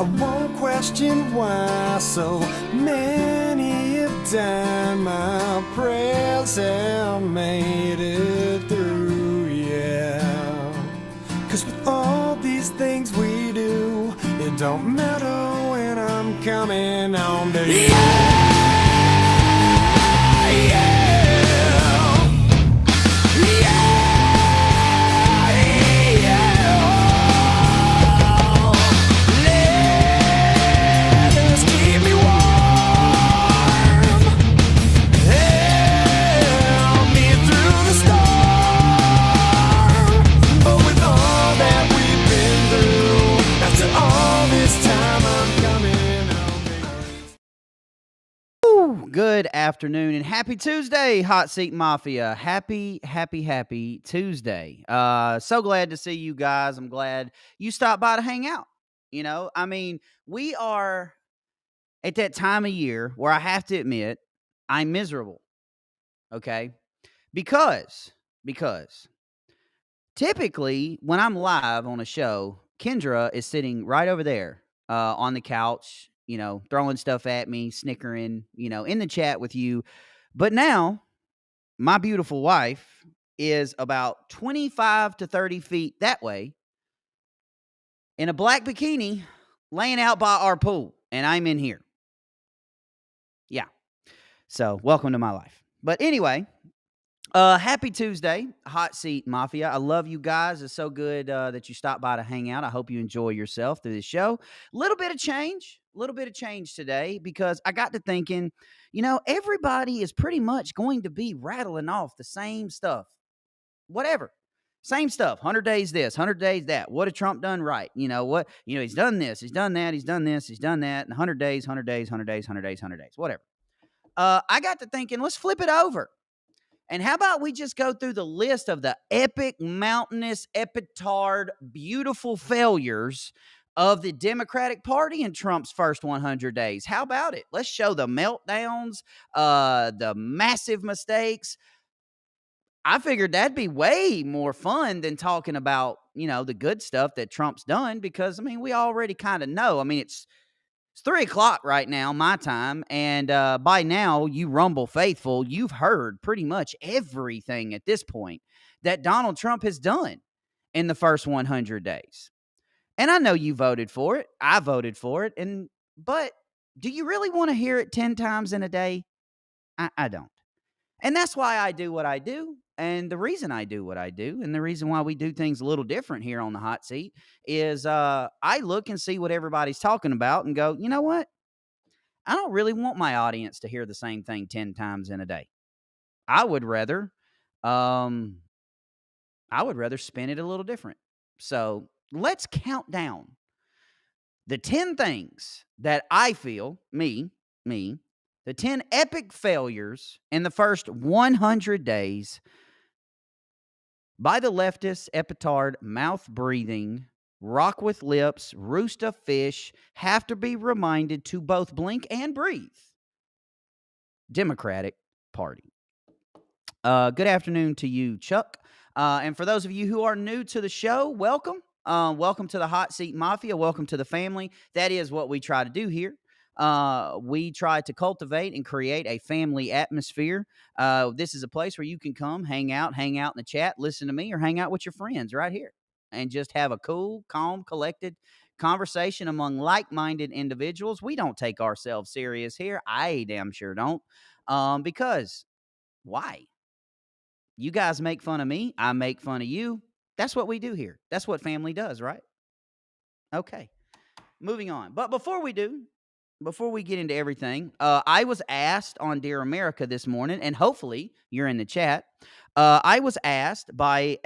I won't question why so many have died. My prayers have made it through, yeah. 'Cause with all these things we do, it don't matter when I'm coming home to you. Good afternoon and happy Tuesday, Hot Seat Mafia. Happy Tuesday. So glad to see you guys. I'm glad you stopped by to hang out. You know, I mean, we are at that time of year where I have to admit I'm miserable. Okay? Because typically when I'm live on a show, Kendra is sitting right over there on the couch, throwing stuff at me, snickering, in the chat with you. But now my beautiful wife is about 25 to 30 feet that way in a black bikini laying out by our pool. And I'm in here. Yeah. So welcome to my life. But anyway, happy Tuesday, Hot Seat Mafia. I love you guys. It's so good that you stopped by to hang out. I hope you enjoy yourself through this show. A little bit of change today because I got to thinking, everybody is pretty much going to be rattling off the same stuff. Whatever. Same stuff. 100 days this, 100 days that. What had Trump done right? He's done this, he's done that, he's done this, he's done that. And 100 days, 100 days, 100 days, 100 days, 100 days, whatever. I got to thinking, let's flip it over. And how about we just go through the list of the epic, mountainous, epitard, beautiful failures of the Democratic Party in Trump's first 100 days? How about it? Let's show the meltdowns, the massive mistakes. I figured that'd be way more fun than talking about, the good stuff that Trump's done because, we already kind of know. It's 3:00 right now, my time, and by now, you Rumble faithful, you've heard pretty much everything at this point that Donald Trump has done in the first 100 days. And I know you voted for it. I voted for it. But do you really want to hear it 10 times in a day? I don't. And that's why I do what I do. And the reason I do what I do, and the reason why we do things a little different here on the hot seat is I look and see what everybody's talking about and go, you know what? I don't really want my audience to hear the same thing 10 times in a day. I would rather spin it a little different. So let's count down the 10 things that I feel, the 10 epic failures in the first 100 days by the leftist, epitard, mouth-breathing, rock with lips, roost of fish, have to be reminded to both blink and breathe Democratic Party. Good afternoon to you, Chuck. And for those of you who are new to the show, welcome. Welcome to the Hot Seat Mafia. Welcome to the family. That is what we try to do here. We try to cultivate and create a family atmosphere. This is a place where you can come, hang out in the chat, listen to me, or hang out with your friends right here and just have a cool, calm, collected conversation among like-minded individuals. We don't take ourselves serious here. I damn sure don't. Because why? You guys make fun of me. I make fun of you. That's what we do here. That's what family does, right? Okay. Moving on. But before we get into everything, I was asked on Dear America this morning, and hopefully you're in the chat. I was asked by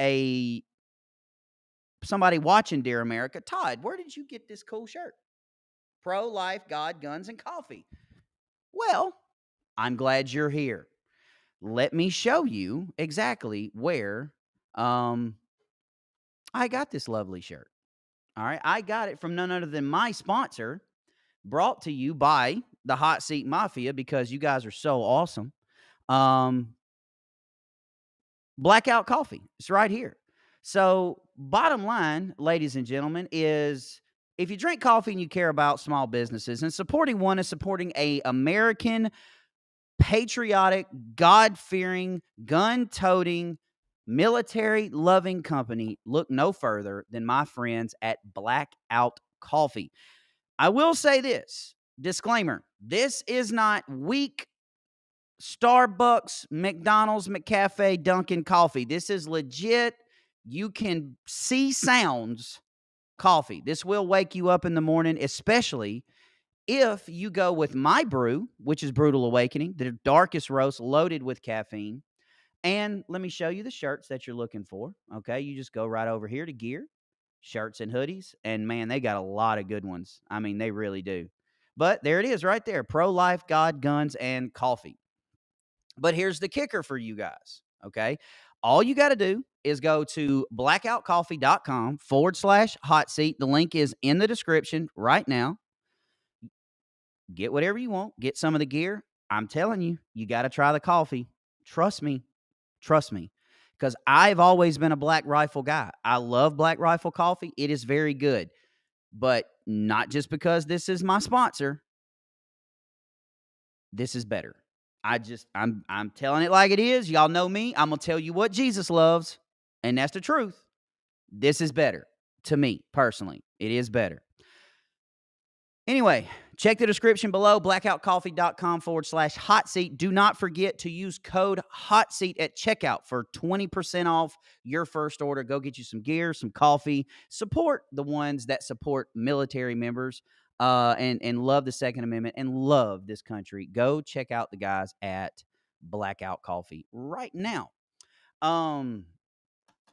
somebody watching Dear America, Todd, where did you get this cool shirt? Pro-life, God, guns, and coffee. Well, I'm glad you're here. Let me show you exactly where I got this lovely shirt. All right, I got it from none other than my sponsor, brought to you by the Hot Seat Mafia because you guys are so awesome. Blackout Coffee. It's right here. So bottom line, ladies and gentlemen, is if you drink coffee and you care about small businesses, and supporting one is supporting a American patriotic, God-fearing, gun-toting, military-loving company, look no further than my friends at Blackout Coffee. I will say this, disclaimer, this is not weak Starbucks, McDonald's, McCafe, Dunkin' coffee. This is legit. You can see sounds coffee. This will wake you up in the morning, especially if you go with my brew, which is Brutal Awakening, the darkest roast loaded with caffeine. And let me show you the shirts that you're looking for. Okay, you just go right over here to gear, shirts and hoodies, and man, they got a lot of good ones. I mean, they really do. But there it is right there, pro-life, God, guns, and coffee. But here's the kicker for you guys, okay? All you got to do is go to blackoutcoffee.com/hot seat. The link is in the description right now. Get whatever you want, get some of the gear. I'm telling you, you got to try the coffee. Trust me, trust me. Because I've always been a Black Rifle guy. I love Black Rifle coffee. It is very good. But not just because this is my sponsor. This is better. I'm telling it like it is. Y'all know me. I'm gonna tell you what Jesus loves, and that's the truth. This is better to me personally. It is better. Anyway, check the description below, blackoutcoffee.com/hot seat. Do not forget to use code hot seat at checkout for 20% off your first order. Go get you some gear, some coffee. Support the ones that support military members and love the Second Amendment and love this country. Go check out the guys at Blackout Coffee right now.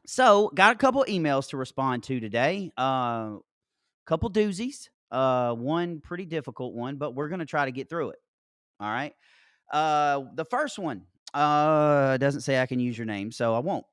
So got a couple emails to respond to today. Couple doozies. One pretty difficult one, but we're gonna try to get through it. All right. The first one doesn't say I can use your name, so I won't.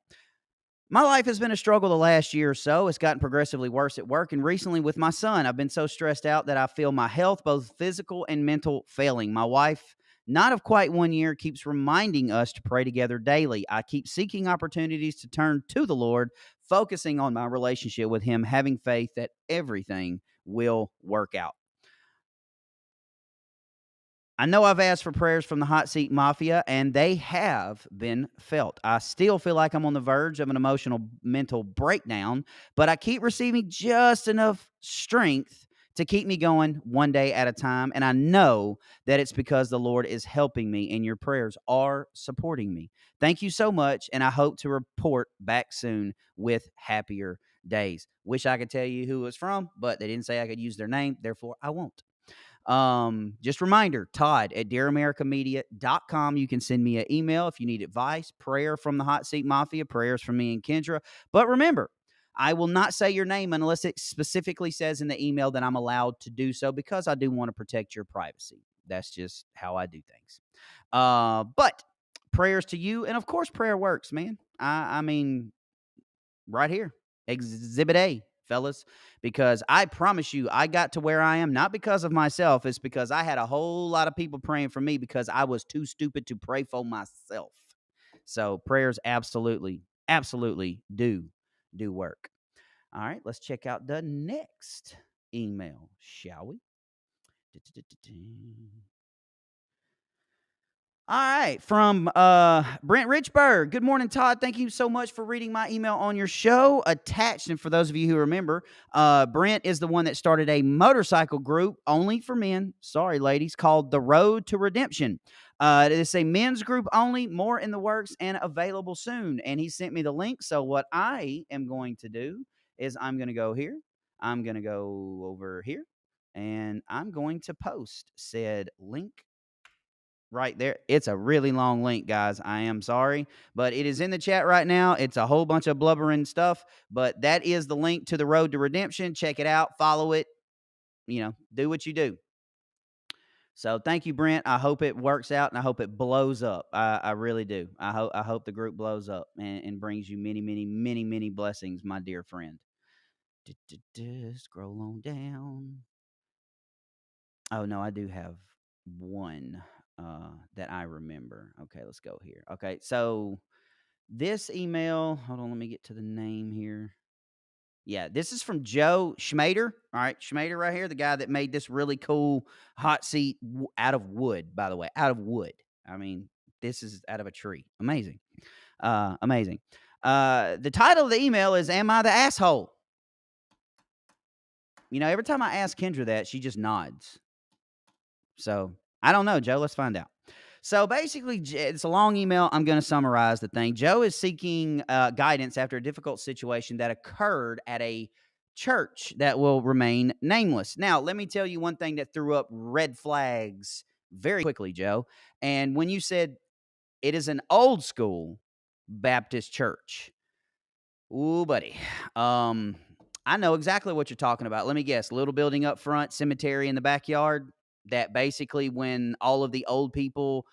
My life has been a struggle the last year or so. It's gotten progressively worse at work and recently with my son. I've been so stressed out that I feel my health, both physical and mental, failing. My wife, not of quite 1 year, keeps reminding us to pray together daily. I keep seeking opportunities to turn to the Lord, focusing on my relationship with Him, having faith that everything will work out. I know I've asked for prayers from the Hot Seat Mafia, and they have been felt. I still feel like I'm on the verge of an emotional mental breakdown, but I keep receiving just enough strength to keep me going one day at a time. And I know that it's because the Lord is helping me, and your prayers are supporting me. Thank you so much, and I hope to report back soon with happier days. Wish I could tell you who it was from, but they didn't say I could use their name, therefore I won't. Just reminder, Todd at dearamericamedia.com. You can send me an email if you need advice, prayer from the Hot Seat Mafia, prayers from me and Kendra. But remember, I will not say your name unless it specifically says in the email that I'm allowed to do so because I do want to protect your privacy. That's just how I do things. But prayers to you. And of course, prayer works, man. I mean, right here. Exhibit A, fellas, because I promise you, I got to where I am not because of myself. It's because I had a whole lot of people praying for me because I was too stupid to pray for myself. So prayers absolutely, absolutely do work. All right, let's check out the next email, shall we? All right, from Brent Richburg. Good morning, Todd. Thank you so much for reading my email on your show. Attached, and for those of you who remember, Brent is the one that started a motorcycle group only for men. Sorry, ladies, called The Road to Redemption. It is a men's group only, more in the works and available soon. And he sent me the link. So what I am going to do is I'm going to go here. I'm going to go over here, and I'm going to post said link right there. It's a really long link, guys. I am sorry, but it is in the chat right now. It's a whole bunch of blubbering stuff, but that is the link to the Road to Redemption. Check it out, follow it, do what you do. So thank you, Brent. I hope it works out and I hope it blows up. I really do. I hope the group blows up and brings you many, many, many, many blessings, my dear friend. Scroll on down. Oh no, I do have one that I remember. Okay, let's go here. Okay, so this email, hold on, let me get to the name here. Yeah, this is from Joe Schmader. All right, Schmader right here, the guy that made this really cool hot seat out of wood, by the way, out of wood. I mean, this is out of a tree. Amazing. Amazing. The title of the email is Am I the Asshole? You know, every time I ask Kendra that, she just nods. So I don't know, Joe. Let's find out. So basically, it's a long email. I'm going to summarize the thing. Joe is seeking guidance after a difficult situation that occurred at a church that will remain nameless. Now, let me tell you one thing that threw up red flags very quickly, Joe. And when you said it is an old school Baptist church, ooh, buddy. I know exactly what you're talking about. Let me guess. Little building up front, cemetery in the backyard. That basically, when all of the old people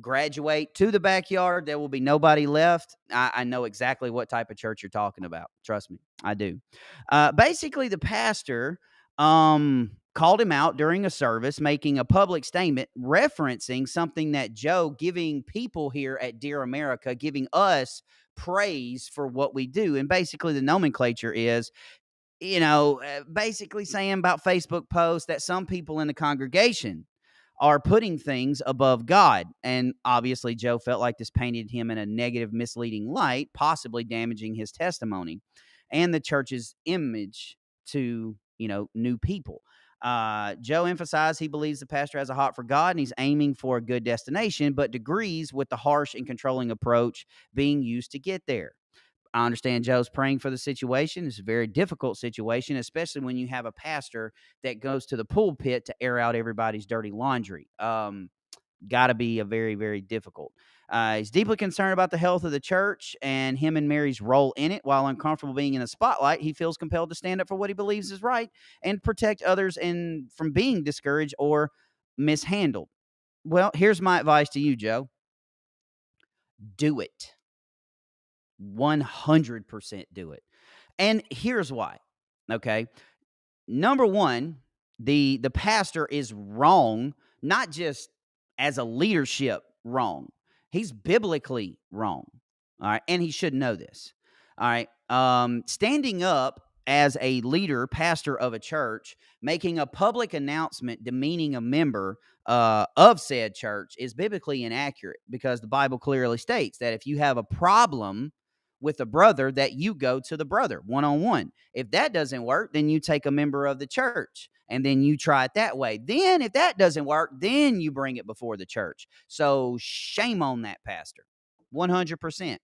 graduate to the backyard, there will be nobody left. I know exactly what type of church you're talking about. Trust me, I do. Basically, the pastor called him out during a service, making a public statement referencing something that Joe, giving people here at Dear America, giving us praise for what we do. And basically, the nomenclature is, basically saying about Facebook posts that some people in the congregation are putting things above God. And obviously, Joe felt like this painted him in a negative, misleading light, possibly damaging his testimony and the church's image to, new people. Joe emphasized he believes the pastor has a heart for God and he's aiming for a good destination, but agrees with the harsh and controlling approach being used to get there. I understand Joe's praying for the situation. It's a very difficult situation, especially when you have a pastor that goes to the pulpit to air out everybody's dirty laundry. Got to be a very, very difficult. He's deeply concerned about the health of the church and him and Mary's role in it. While uncomfortable being in the spotlight, he feels compelled to stand up for what he believes is right and protect others from being discouraged or mishandled. Well, here's my advice to you, Joe. Do it. 100% do it. And here's why. Okay. Number one, the pastor is wrong, not just as a leadership wrong. He's biblically wrong. All right. And he should know this. All right. Standing up as a leader, pastor of a church, making a public announcement demeaning a member of said church is biblically inaccurate, because the Bible clearly states that if you have a problem with a brother, that you go to the brother one-on-one. If that doesn't work, then you take a member of the church and then you try it that way. Then if that doesn't work, then you bring it before the church. So shame on that pastor. 100%.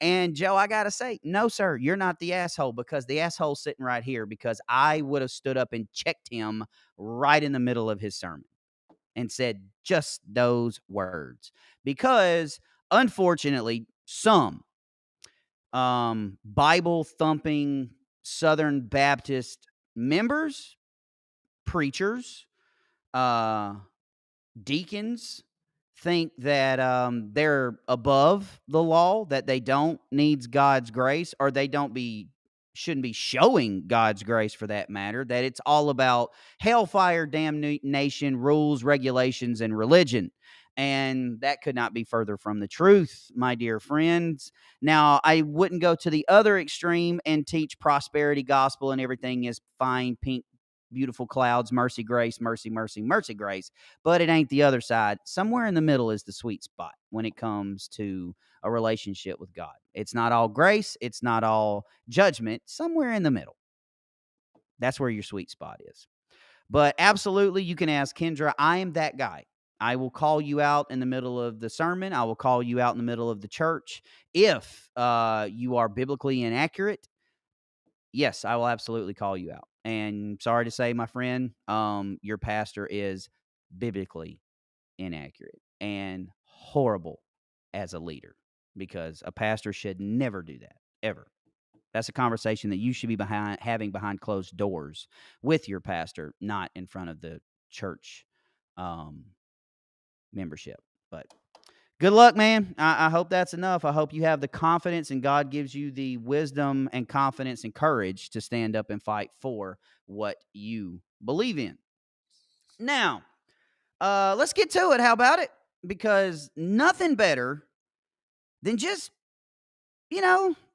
And Joe, I got to say, no, sir, you're not the asshole, because the asshole's sitting right here, because I would have stood up and checked him right in the middle of his sermon and said just those words. Because unfortunately, some Bible thumping Southern Baptist members, preachers, uh, deacons think that they're above the law, that they don't need God's grace, or they shouldn't be showing God's grace for that matter, that it's all about hellfire, damnation, rules, regulations, and religion. And that could not be further from the truth, my dear friends. Now, I wouldn't go to the other extreme and teach prosperity gospel and everything is fine, pink, beautiful clouds, mercy, grace, mercy, mercy, mercy, grace. But it ain't the other side. Somewhere in the middle is the sweet spot when it comes to a relationship with God. It's not all grace. It's not all judgment. Somewhere in the middle. That's where your sweet spot is. But absolutely, you can ask Kendra. I am that guy. I will call you out in the middle of the sermon. I will call you out in the middle of the church. If you are biblically inaccurate, yes, I will absolutely call you out. And sorry to say, my friend, your pastor is biblically inaccurate and horrible as a leader, because a pastor should never do that, ever. That's a conversation that you should be having behind closed doors with your pastor, not in front of the church membership. But good luck, man. I hope that's enough. I hope you have the confidence and God gives you the wisdom and confidence and courage to stand up and fight for what you believe in. Now, let's get to it. How about it? Because nothing better than just,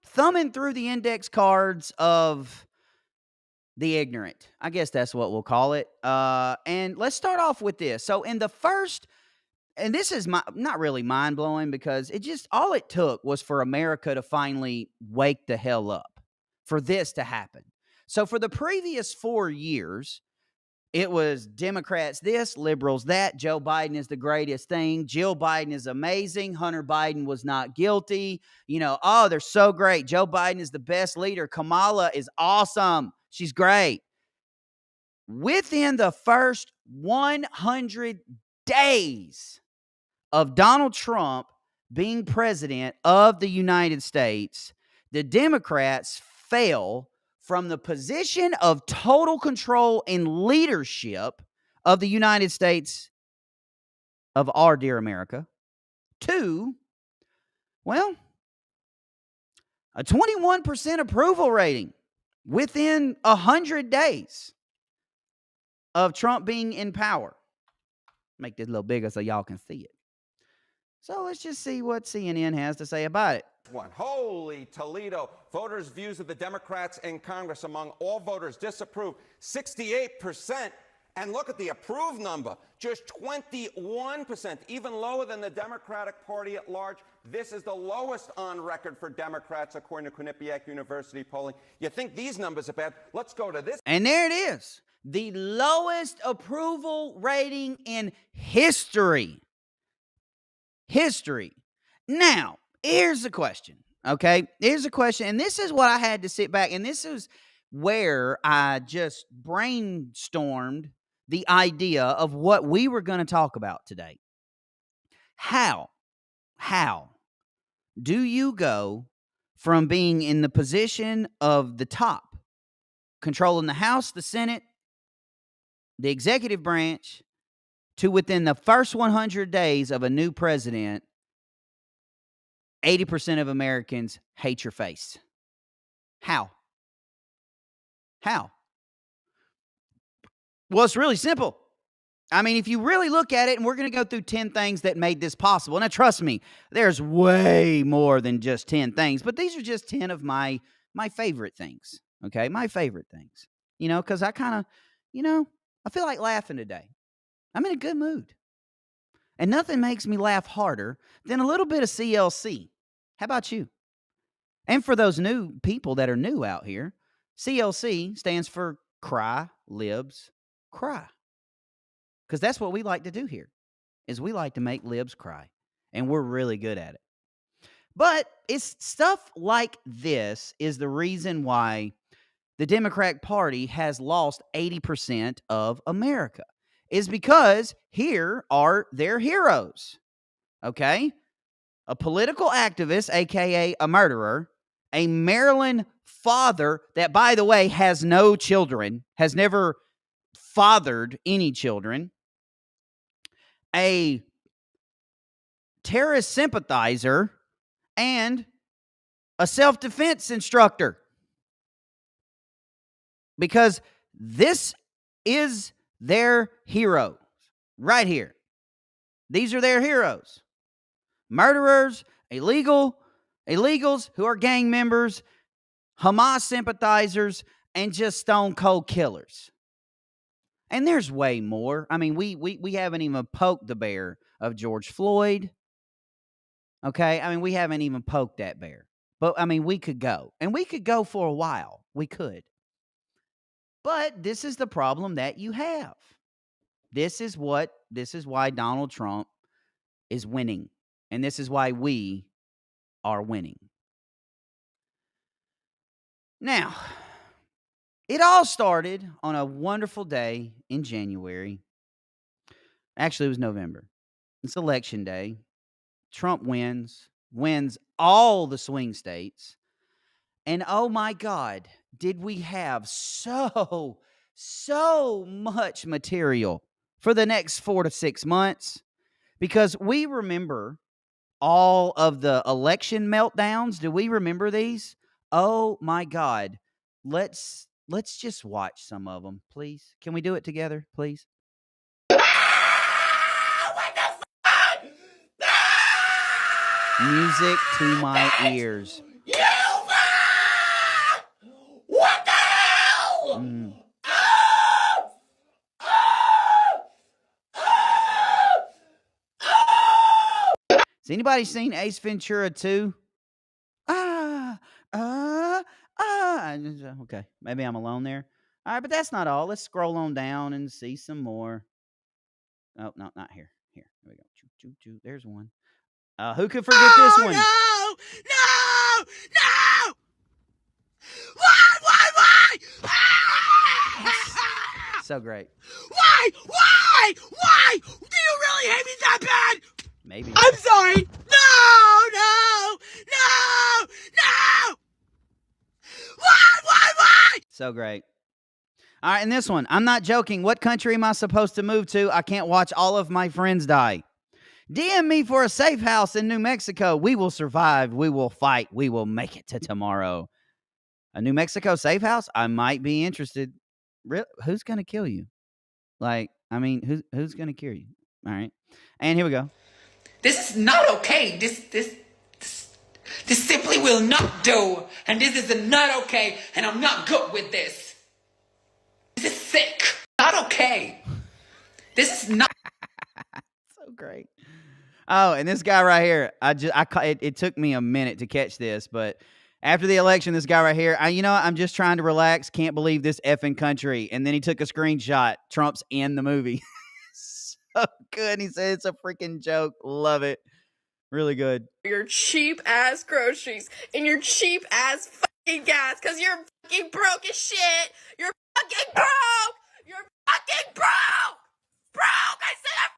thumbing through the index cards of the ignorant. I guess that's what we'll call it. And let's start off with this. So in the first, and this is not really mind blowing because all it took was for America to finally wake the hell up for this to happen. So for the previous 4 years, it was Democrats this, liberals that. Joe Biden is the greatest thing. Jill Biden is amazing. Hunter Biden was not guilty. Oh, they're so great. Joe Biden is the best leader. Kamala is awesome. She's great. Within the first 100 days of Donald Trump being president of the United States, the Democrats fell from the position of total control and leadership of the United States of our dear America to, well, a 21% approval rating within 100 days of Trump being in power. Make this a little bigger so y'all can see it. So let's just see what CNN has to say about it. Holy Toledo. Voters' views of the Democrats in Congress among all voters disapprove 68%. And look at the approved number, just 21%, even lower than the Democratic Party at large. This is the lowest on record for Democrats, according to Quinnipiac University polling. You think these numbers are bad? Let's go to this. And there it is. The lowest approval rating in history. Now, here's the question, okay? Here's the question, and this is what I had to sit back, and this is where I just brainstormed the idea of what we were going to talk about today. How do you go from being in the position of the top, controlling the House, the Senate, the executive branch, to within the first 100 days of a new president, 80% of Americans hate your face? How? Well, it's really simple. I mean, if you really look at it, and we're going to go through 10 things that made this possible. Now, trust me, there's way more than just 10 things, but these are just 10 of my favorite things, okay? My favorite things, because I kind of, I feel like laughing today. I'm in a good mood. And nothing makes me laugh harder than a little bit of CLC. How about you? And for those new people that are new out here, CLC stands for Cry, Libs, Cry. Because that's what we like to do here, is we like to make libs cry. And we're really good at it. But it's stuff like this is the reason why the Democratic Party has lost 80% of America. Is because here are their heroes, okay? A political activist, a.k.a. a murderer, a Maryland father that, by the way, has no children, has never fathered any children, a terrorist sympathizer, and a self-defense instructor. Because this is their heroes right here. These are their heroes. Murderers, illegals who are gang members, Hamas sympathizers, and just stone cold killers. And there's way more. I mean, we haven't even poked the bear of George Floyd. Okay? I mean, we haven't even poked that bear. But, I mean, we could go. And we could go for a while. We could. But this is the problem that you have. This is why Donald Trump is winning. And this is why we are winning. Now, it all started on a wonderful day in January. Actually, it was November. It's election day. Trump wins all the swing states. And oh my God, did we have so much material for the next 4 to 6 months? Because we remember all of the election meltdowns. Do we remember these? Oh my God. Let's just watch some of them, please. Can we do it together, please? Music to my ears. What the hell? Has anybody seen Ace Ventura 2? Okay, maybe I'm alone there. All right, but that's not all. Let's scroll on down and see some more. Oh, no, not here. Here we go. Choo, choo, choo. There's one. Who could forget this one? No! No! No! Why? So great. Why? Do you really hate me that bad? Maybe. I'm sorry. No! Why? So great. All right, and this one. I'm not joking. What country am I supposed to move to? I can't watch all of my friends die. DM me for a safe house in New Mexico. We will survive. We will fight. We will make it to tomorrow. A New Mexico safe house? I might be interested. Who's going to kill you? Like, I mean, who's going to kill you? All right. And here we go. This is not okay. This simply will not do. And this is not okay. And I'm not good with this. This is sick. Not okay. This is not. So great. Oh, and this guy right here, it took me a minute to catch this, but after the election, this guy right here, I'm just trying to relax. Can't believe this effing country. And then he took a screenshot. Trump's in the movie. So good. And he said it's a freaking joke. Love it. Really good. Your cheap ass groceries and your cheap ass fucking gas because you're fucking broke as shit. You're fucking broke. You're fucking broke. I said I'm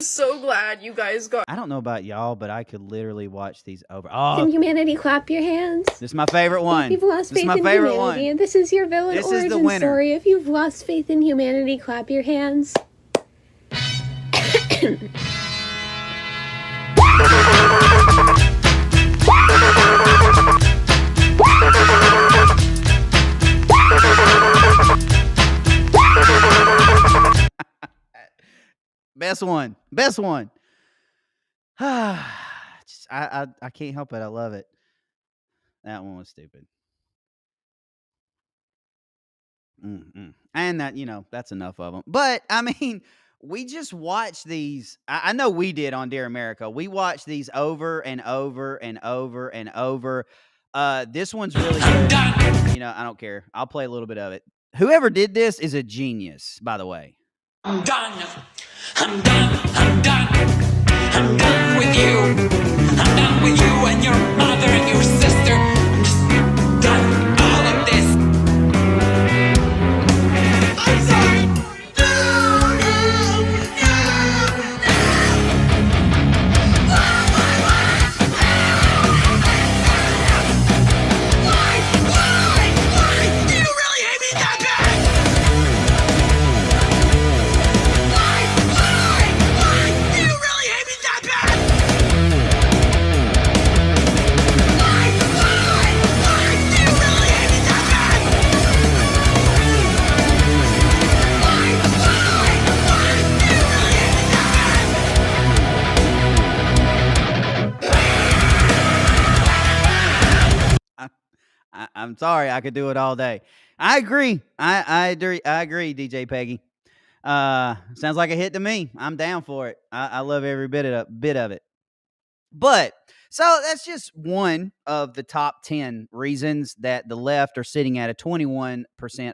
so glad you guys got. I don't know about y'all, but I could literally watch these over. Oh, Can humanity clap your hands? this is my favorite one. If you've lost This is faith my in favorite humanity, one. and this is your villain This is the origin winner. story. If you've lost faith in humanity, clap your hands. Best one. I can't help it. I love it. That one was stupid. And that, that's enough of them. But, I mean, we just watch these. I know we did on Dear America. We watched these over and over and over and over. This one's really good. I don't care. I'll play a little bit of it. Whoever did this is a genius, by the way. I'm done with you. I'm done with you and your mother and your sister. I'm just done with all of this. I'm sorry. Why? Do you really hate me that bad? Why? Do you really hate me that bad? Why? Do you really hate me that bad? Why? Do you really hate me that bad? I'm sorry. I could do it all day. I agree. I agree, DJ Peggy. Sounds like a hit to me. I'm down for it. I love every bit of it. But so that's just one of the top 10 reasons that the left are sitting at a 21%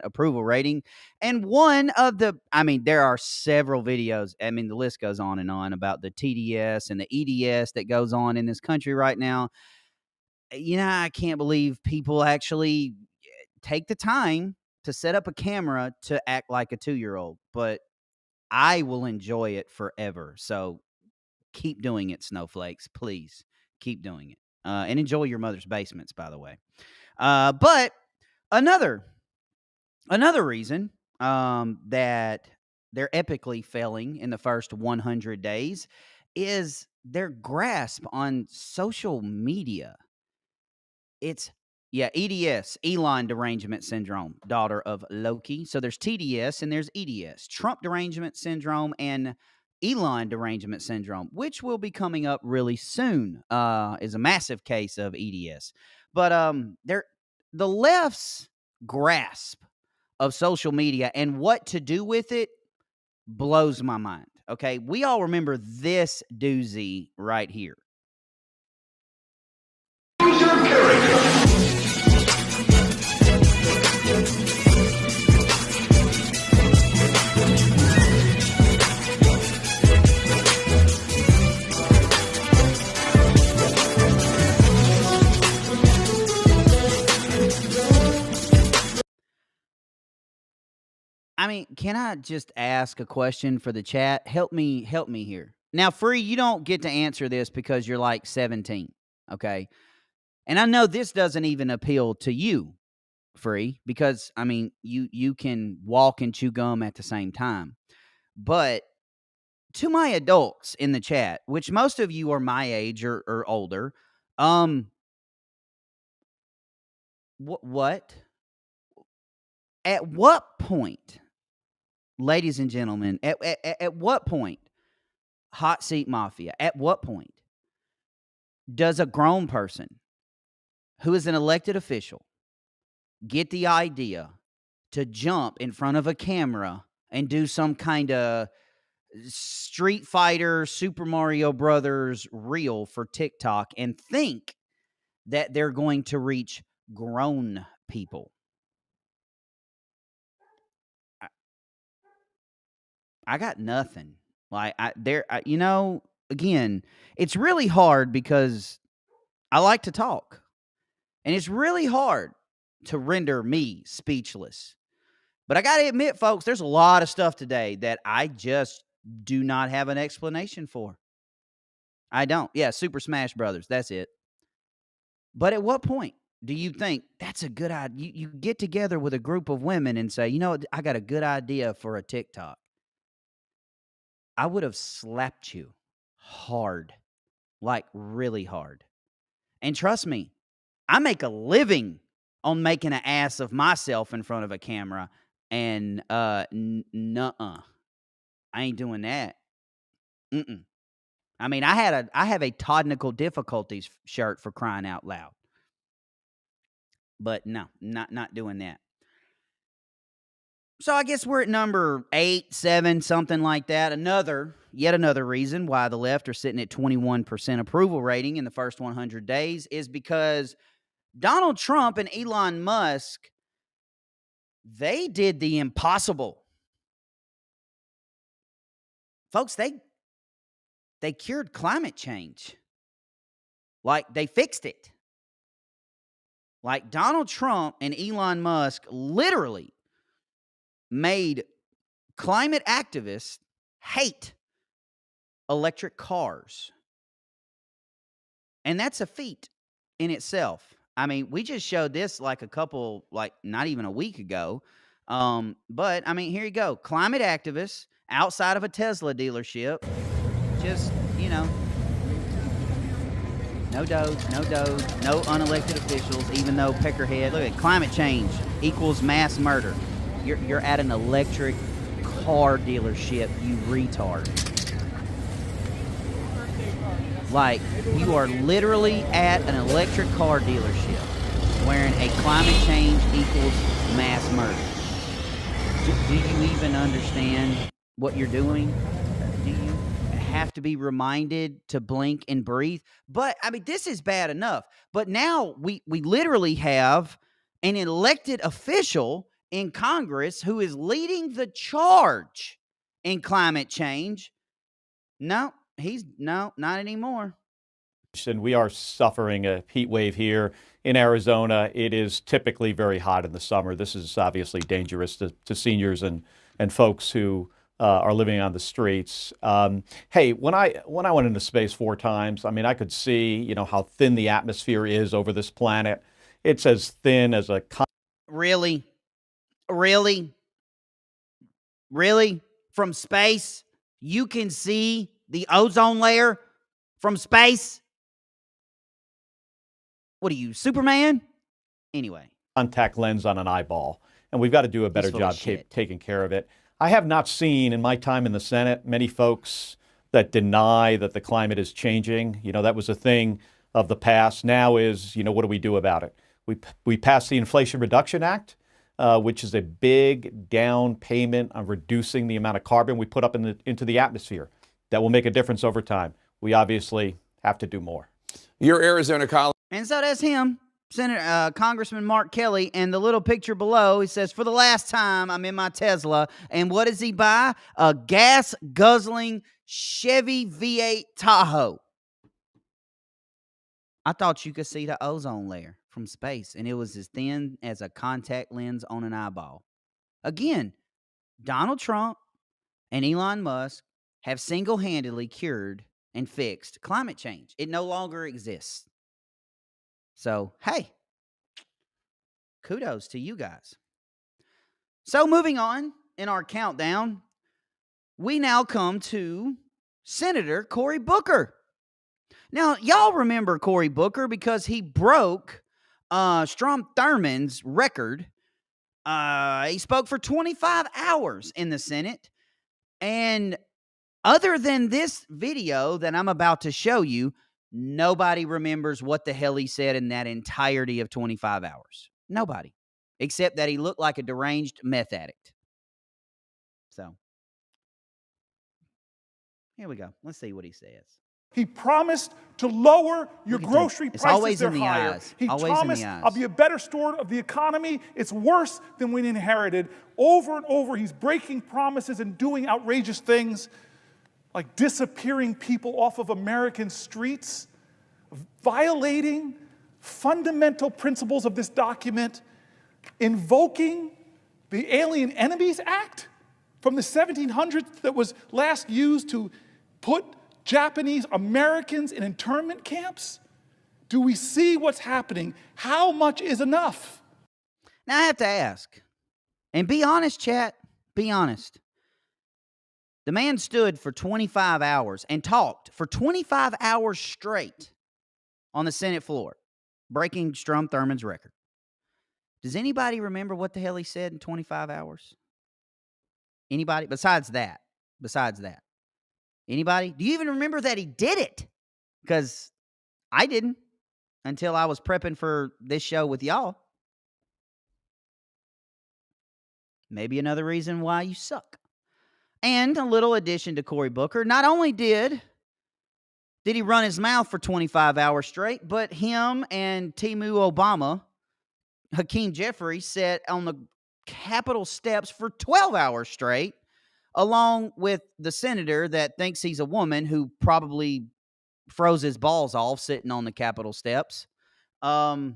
approval rating. And there are several videos. I mean, the list goes on and on about the TDS and the EDS that goes on in this country right now. I can't believe people actually take the time to set up a camera to act like a 2-year-old, but I will enjoy it forever. So keep doing it, snowflakes. Please keep doing it. And enjoy your mother's basements, by the way. But another reason that they're epically failing in the first 100 days is their grasp on social media. It's EDS, Elon Derangement Syndrome, daughter of Loki. So there's TDS and there's EDS, Trump Derangement Syndrome and Elon Derangement Syndrome, which will be coming up really soon, is a massive case of EDS. But the left's grasp of social media and what to do with it blows my mind. Okay, we all remember this doozy right here. I mean, can I just ask a question for the chat? Help me here. Now, Free, you don't get to answer this because you're like 17, okay? And I know this doesn't even appeal to you, Free, because I mean, you can walk and chew gum at the same time. But to my adults in the chat, which most of you are my age or older, what? At what point, ladies and gentlemen, at what point, Hot Seat Mafia, at what point does a grown person who is an elected official get the idea to jump in front of a camera and do some kind of Street Fighter, Super Mario Brothers reel for TikTok and think that they're going to reach grown people? I got nothing. Like again, it's really hard because I like to talk. And it's really hard to render me speechless. But I got to admit, folks, there's a lot of stuff today that I just do not have an explanation for. I don't. Yeah, Super Smash Brothers. That's it. But at what point do you think that's a good idea? You get together with a group of women and say, you know, I got a good idea for a TikTok. I would have slapped you hard, like really hard. And trust me, I make a living on making an ass of myself in front of a camera, and nuh-uh. I ain't doing that. Mm-mm. I mean, I have a technical difficulties shirt, for crying out loud. But no, not doing that. So I guess we're at number 8, 7, something like that. Yet another reason why the left are sitting at 21% approval rating in the first 100 days is because Donald Trump and Elon Musk, they did the impossible. Folks, they cured climate change. Like, they fixed it. Like, Donald Trump and Elon Musk literally made climate activists hate electric cars. And that's a feat in itself. I mean, we just showed this like not even a week ago. But I mean, here you go. Climate activists outside of a Tesla dealership. Just, no Doge, no unelected officials, even though Peckerhead, look at climate change equals mass murder. You're at an electric car dealership, you retard. Like, you are literally at an electric car dealership wearing a climate change equals mass murder. Do you even understand what you're doing? Do you have to be reminded to blink and breathe? But, I mean, this is bad enough. But now we literally have an elected official in Congress who is leading the charge in climate change. No, not anymore. And we are suffering a heat wave here in Arizona. It is typically very hot in the summer. This is obviously dangerous to seniors and folks who are living on the streets. Hey, when I went into space 4 times, I mean, I could see, how thin the atmosphere is over this planet. It's as thin as a... Really? From space, you can see the ozone layer from space? What are you, Superman? Anyway. Contact lens on an eyeball. And we've got to do a better job taking care of it. I have not seen in my time in the Senate many folks that deny that the climate is changing. That was a thing of the past. Now is, what do we do about it? We passed the Inflation Reduction Act, which is a big down payment on reducing the amount of carbon we put up into the atmosphere. That will make a difference over time. We obviously have to do more. Your Arizona colleague. And so that's him, Congressman Mark Kelly. And the little picture below, he says, for the last time, I'm in my Tesla. And what does he buy? A gas-guzzling Chevy V8 Tahoe. I thought you could see the ozone layer from space, and it was as thin as a contact lens on an eyeball. Again, Donald Trump and Elon Musk have single-handedly cured and fixed climate change. It no longer exists. So, hey, kudos to you guys. So, moving on in our countdown, we now come to Senator Cory Booker. Now, y'all remember Cory Booker because he broke Strom Thurmond's record. He spoke for 25 hours in the Senate. And other than this video that I'm about to show you, nobody remembers what the hell he said in that entirety of 25 hours. Nobody. Except that he looked like a deranged meth addict. So, here we go. Let's see what he says. He promised to lower your grocery It's prices. always They're in the higher. eyes. He Always in the promised, eyes. I'll be a better steward of the economy. It's worse than we inherited. Over and over, he's breaking promises and doing outrageous things like disappearing people off of American streets, violating fundamental principles of this document, invoking the Alien Enemies Act from the 1700s that was last used to put Japanese Americans in internment camps? Do we see what's happening? How much is enough? Now I have to ask, and be honest, chat, be honest. The man stood for 25 hours and talked for 25 hours straight on the Senate floor, breaking Strom Thurmond's record. Does anybody remember what the hell he said in 25 hours? Anybody? Besides that. Anybody? Do you even remember that he did it? Because I didn't until I was prepping for this show with y'all. Maybe another reason why you suck. And a little addition to Cory Booker. Not only did he run his mouth for 25 hours straight, but him and Timu Obama, Hakeem Jeffries, sat on the Capitol steps for 12 hours straight, along with the senator that thinks he's a woman who probably froze his balls off sitting on the Capitol steps. I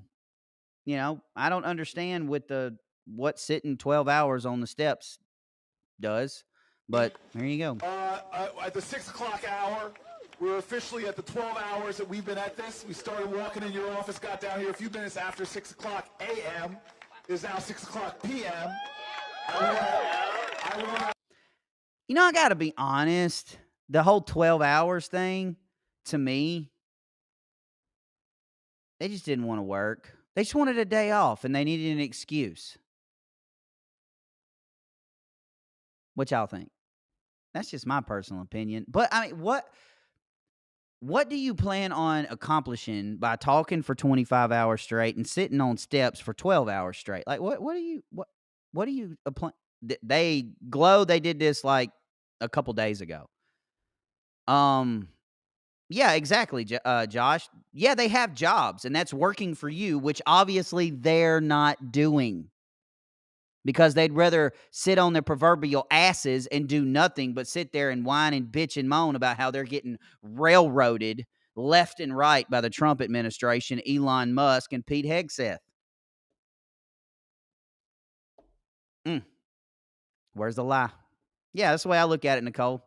don't understand what sitting 12 hours on the steps does, but there you go. At the 6 o'clock hour, we're officially at the 12 hours that we've been at this. We started walking in your office, got down here a few minutes after 6 o'clock a.m. It is now 6 o'clock p.m. I got to be honest. The whole 12 hours thing, to me, they just didn't want to work. They just wanted a day off, and they needed an excuse. What y'all think? That's just my personal opinion. But, I mean, what do you plan on accomplishing by talking for 25 hours straight and sitting on steps for 12 hours straight? Like, what do you they did this like a couple days ago. Yeah, exactly, Josh. Yeah, they have jobs, and that's working for you, which obviously they're not doing. Because they'd rather sit on their proverbial asses and do nothing but sit there and whine and bitch and moan about how they're getting railroaded left and right by the Trump administration, Elon Musk, and Pete Hegseth. Where's the lie? Yeah, that's the way I look at it, Nicole.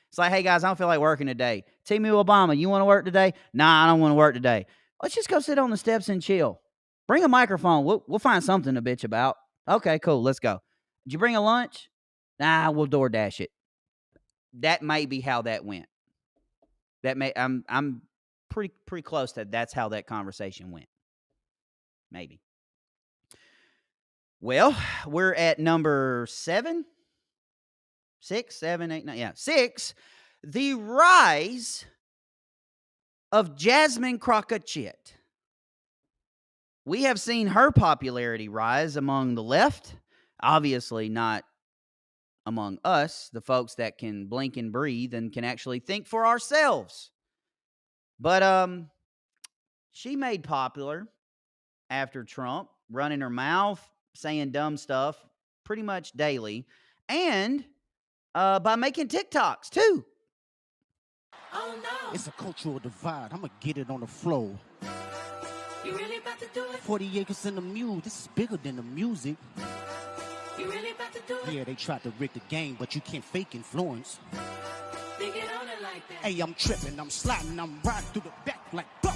It's like, hey, guys, I don't feel like working today. Timu Obama, you want to work today? Nah, I don't want to work today. Let's just go sit on the steps and chill. Bring a microphone. We'll find something to bitch about. Okay, cool. Let's go. Did you bring a lunch? Nah, we'll DoorDash it. That may be how that went. I'm pretty close to that's how that conversation went. Maybe. Well, we're at number 7. 6, 7, 8, 9. Yeah, 6. The rise of Jasmine Crockett. We have seen her popularity rise among the left, obviously not among us, the folks that can blink and breathe and can actually think for ourselves. But she made popular after Trump, running her mouth, saying dumb stuff pretty much daily, and by making TikToks too. Oh no! It's a cultural divide. I'm gonna get it on the floor. You really about to do it? 40 acres in the mule. This is bigger than the music. You really about to Yeah, they tried to rig the game, but you can't fake influence. Hey, I'm tripping, I'm sliding, I'm riding through the back like fuck.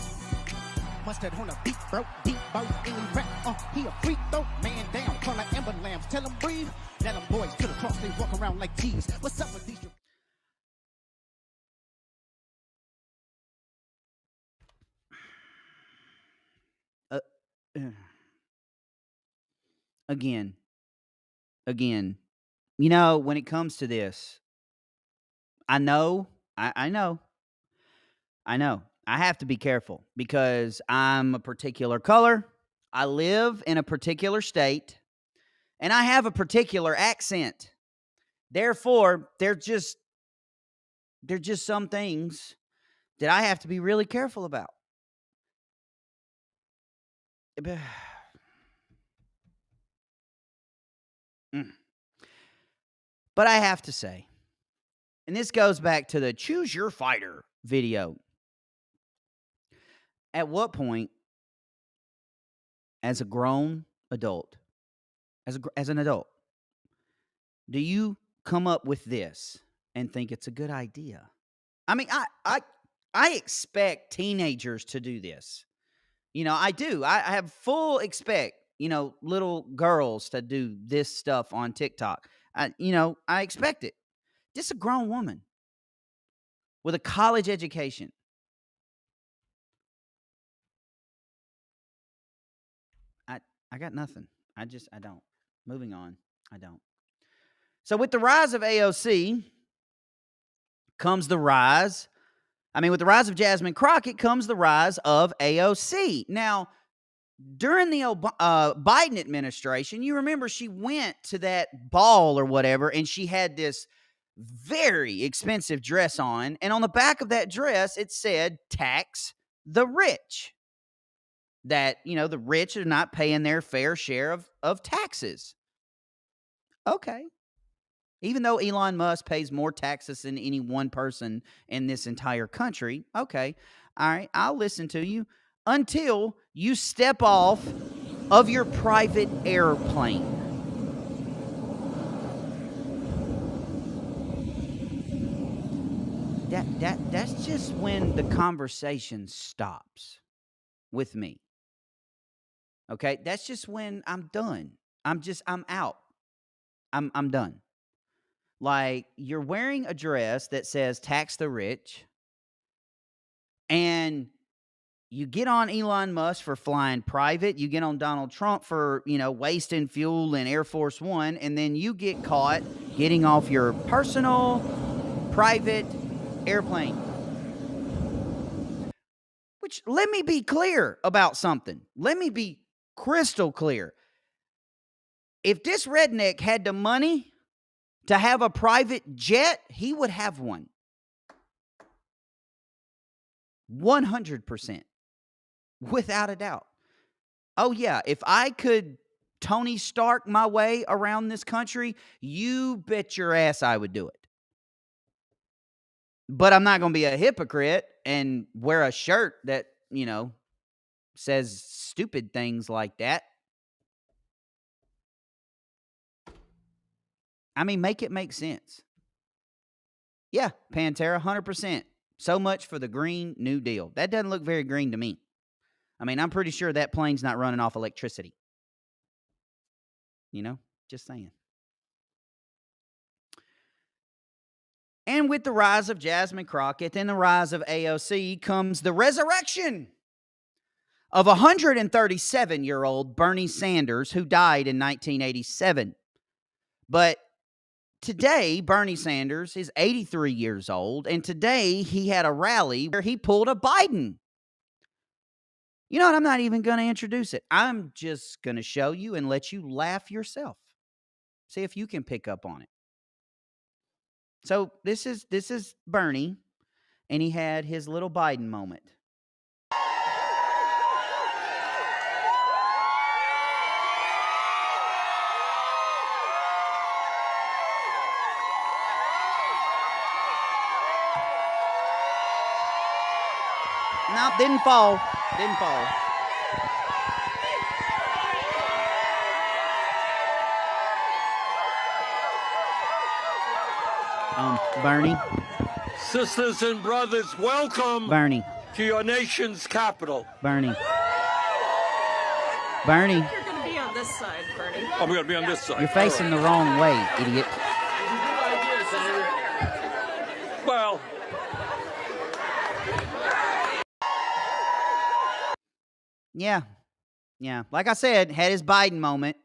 Must that on a beat, bro, deep boat, any rap, he a freak though, man down, call like Amber Lambs, tell them breathe, let them boys to the cross, they walk around like G's. What's up with these? Again, you know, when it comes to this, I know, I know, I have to be careful because I'm a particular color. I live in a particular state and I have a particular accent. Therefore, they're just some things that I have to be really careful about. But I have to say, and this goes back to the Choose Your Fighter video. At what point, as a grown adult, as an adult, do you come up with this and think it's a good idea? I mean, I expect teenagers to do this. You know, I do. I have full expect, you know, little girls to do this stuff on TikTok. I expect it. This is a grown woman with a college education. I got nothing. I don't. Moving on. I don't. So with the rise of AOC comes the rise. With the rise of Jasmine Crockett comes the rise of AOC. Now, during the Biden administration, you remember she went to that ball or whatever, and she had this very expensive dress on. And on the back of that dress, it said, tax the rich. That, you know, the rich are not paying their fair share of taxes. Okay. Even though Elon Musk pays more taxes than any one person in this entire country, okay, all right, I'll listen to you until you step off of your private airplane. That's just when the conversation stops with me. Okay, that's just when I'm done. I'm out. I'm done. Like, you're wearing a dress that says tax the rich, and you get on Elon Musk for flying private, you get on Donald Trump for, you know, wasting fuel in Air Force One, and then you get caught getting off your personal private airplane. Which, let me be clear about something. Let me be crystal clear. If this redneck had the money to have a private jet, he would have one. 100%. Without a doubt. Oh, yeah. If I could Tony Stark my way around this country, you bet your ass I would do it. But I'm not going to be a hypocrite and wear a shirt that, you know, says stupid things like that. Make it make sense. Yeah, Pantera, 100%. So much for the Green New Deal. That doesn't look very green to me. I'm pretty sure that plane's not running off electricity. You know, just saying. And with the rise of Jasmine Crockett and the rise of AOC comes the resurrection of 137-year-old Bernie Sanders, who died in 1987. But today, Bernie Sanders is 83 years old, and today he had a rally where he pulled a Biden. You know what? I'm not even going to introduce it. I'm just going to show you and let you laugh yourself. See if you can pick up on it. So this is Bernie, and he had his little Biden moment. No, didn't fall. Didn't fall. Bernie. Sisters and brothers, welcome Bernie. to your nation's capital. Bernie. Bernie. You're going to be on this side, Bernie. I'm going to be on this side. You're facing the wrong way, idiot. Well, Yeah. Like I said, had his Biden moment.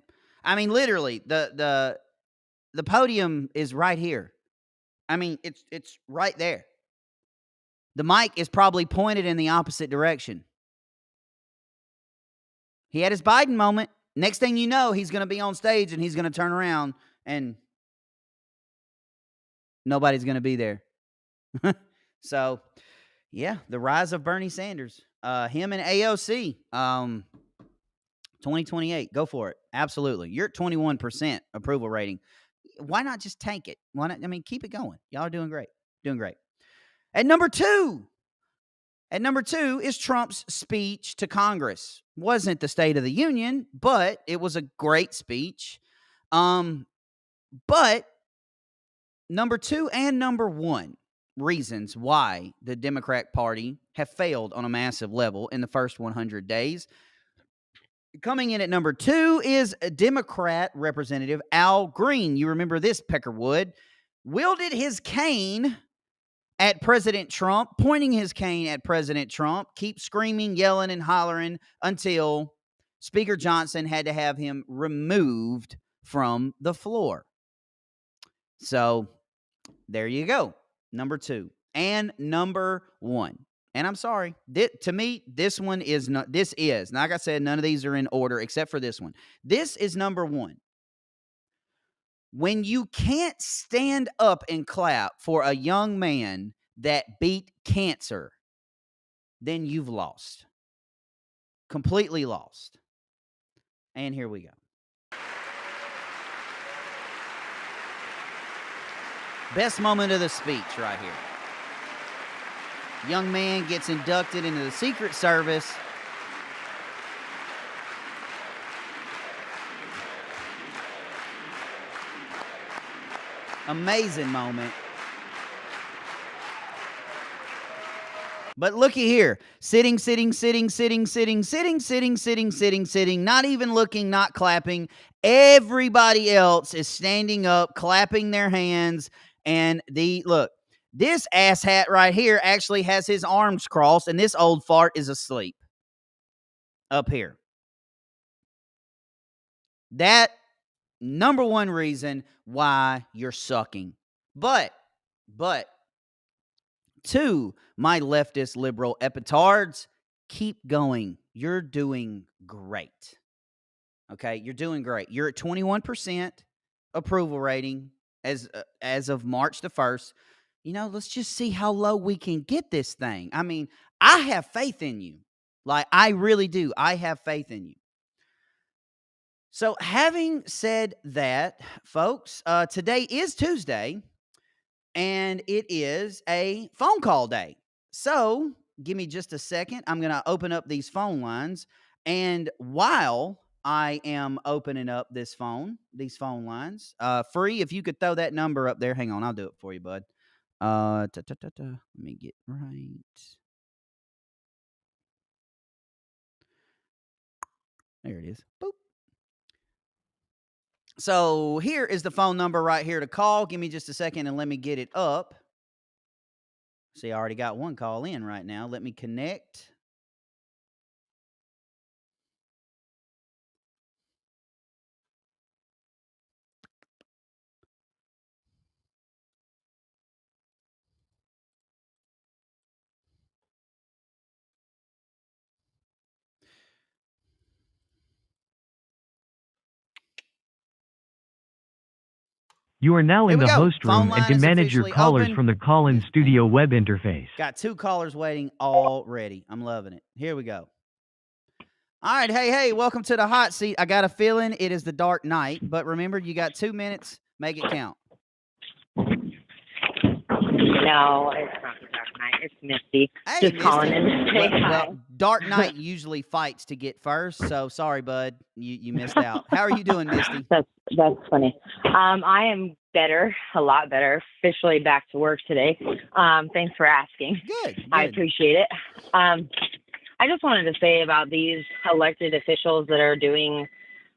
I mean, literally, the podium is right here. I mean, it's right there. The mic is probably pointed in the opposite direction. He had his Biden moment. Next thing you know, he's going to be on stage and he's going to turn around and nobody's going to be there. So, yeah, the rise of Bernie Sanders. Him and AOC. 2028. Go for it. Absolutely. You're at 21% approval rating. Why not just tank it? Why not? I mean, keep it going. Y'all are doing great. Doing great. At number two is Trump's speech to Congress. Wasn't the State of the Union, but it was a great speech. But number two and number one reasons why the Democrat Party have failed on a massive level in the first 100 days. Coming in at number two is Democrat Representative Al Green. You remember this, Peckerwood. Wielded his cane at President Trump, pointing his cane at President Trump, keep screaming, yelling, and hollering until Speaker Johnson had to have him removed from the floor. So there you go. Number two. And number one. And I'm sorry, to me, this is, like I said, none of these are in order except for this one. This is number one. When you can't stand up and clap for a young man that beat cancer, then you've lost. Completely lost. And here we go. Best moment of the speech right here. Young man gets inducted into the Secret Service. Amazing moment. But looky here. Sitting, not even looking, not clapping. Everybody else is standing up, clapping their hands. And look, this asshat right here actually has his arms crossed, and this old fart is asleep up here. That number one reason why you're sucking. But to my leftist liberal epitards, keep going. You're doing great. Okay, you're doing great. You're at 21% approval rating as of March the 1st. You know, let's just see how low we can get this thing. I mean, I have faith in you. Like, I really do. I have faith in you. So, having said that, folks, today is Tuesday, and it is a phone call day. So, give me just a second. I'm going to open up these phone lines, and while I am opening up these phone lines, Free, if you could throw that number up there. Hang on, I'll do it for you, bud. Let me get right. There it is. Boop. So here is the phone number right here to call. Give me just a second and let me get it up. See, I already got one call in right now. Let me connect. You are now in the host room and can manage your callers from the call-in studio web interface. Got two callers waiting already. I'm loving it. Here we go. All right. Hey, welcome to the hot seat. I got a feeling it is the dark night, but remember, you got 2 minutes. Make it count. No, it's not the dark night. It's Misty. Hey, just Misty. calling in to say hi. Well, Dark Knight usually fights to get first, so sorry, bud. You missed out. How are you doing, Misty? That's funny. I am better, a lot better. Officially back to work today. Thanks for asking. Good. I appreciate it. I just wanted to say about these elected officials that are doing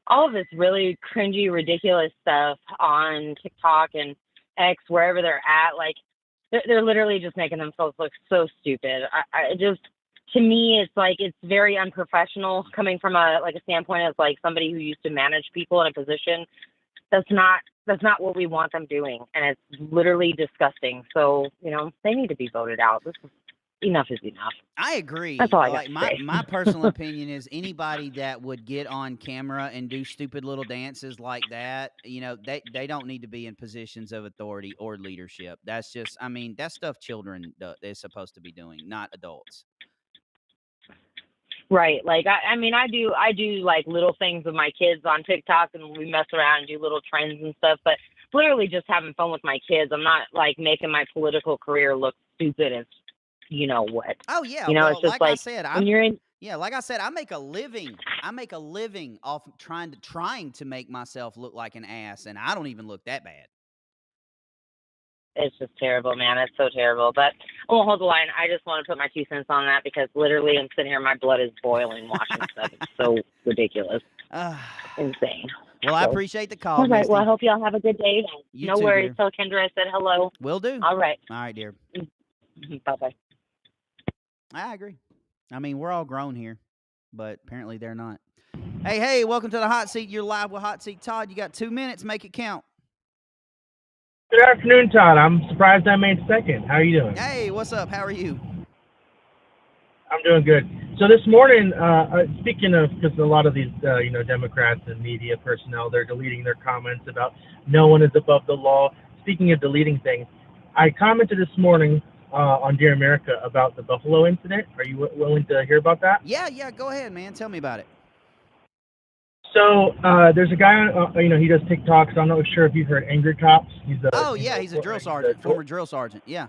all of this really cringy, ridiculous stuff on TikTok and X, wherever they're at. Like, they're literally just making themselves look so stupid. I just, to me, it's like, it's very unprofessional coming from a standpoint of like somebody who used to manage people in a position. That's not what we want them doing, and it's literally disgusting. So, they need to be voted out. Enough is enough. I agree. That's all I got to say. My personal opinion is anybody that would get on camera and do stupid little dances like that, they don't need to be in positions of authority or leadership. That's just, that's stuff children they're supposed to be doing, not adults. Right. Like, I do like little things with my kids on TikTok, and we mess around and do little trends and stuff, but literally just having fun with my kids. I'm not like making my political career look stupid and what. Oh yeah. It's just like I said, like I said, I make a living off trying to make myself look like an ass, and I don't even look that bad. It's just terrible, man. It's so terrible. But I won't hold the line. I just want to put my 2 cents on that because literally I'm sitting here, my blood is boiling watching stuff. It's so ridiculous. Insane. Well, I appreciate the call. All right. Misty. Well, I hope y'all have a good day. You no too, worries. dear. Tell Kendra I said hello. Will do. All right. All right, dear. Bye-bye. I agree. We're all grown here, but apparently they're not. Hey, welcome to the Hot Seat. You're live with Hot Seat Todd. You got 2 minutes. Make it count. Good afternoon, Todd. I'm surprised I made second. How are you doing? Hey, what's up? How are you? I'm doing good. So this morning, speaking of, because a lot of these, Democrats and media personnel, they're deleting their comments about no one is above the law. Speaking of deleting things, I commented this morning on Dear America about the Buffalo incident. Are you willing to hear about that? Yeah. Go ahead, man. Tell me about it. So there's a guy on, he does TikToks. I'm not sure if you've heard Angry Cops. He's a drill sergeant, former drill sergeant. Yeah.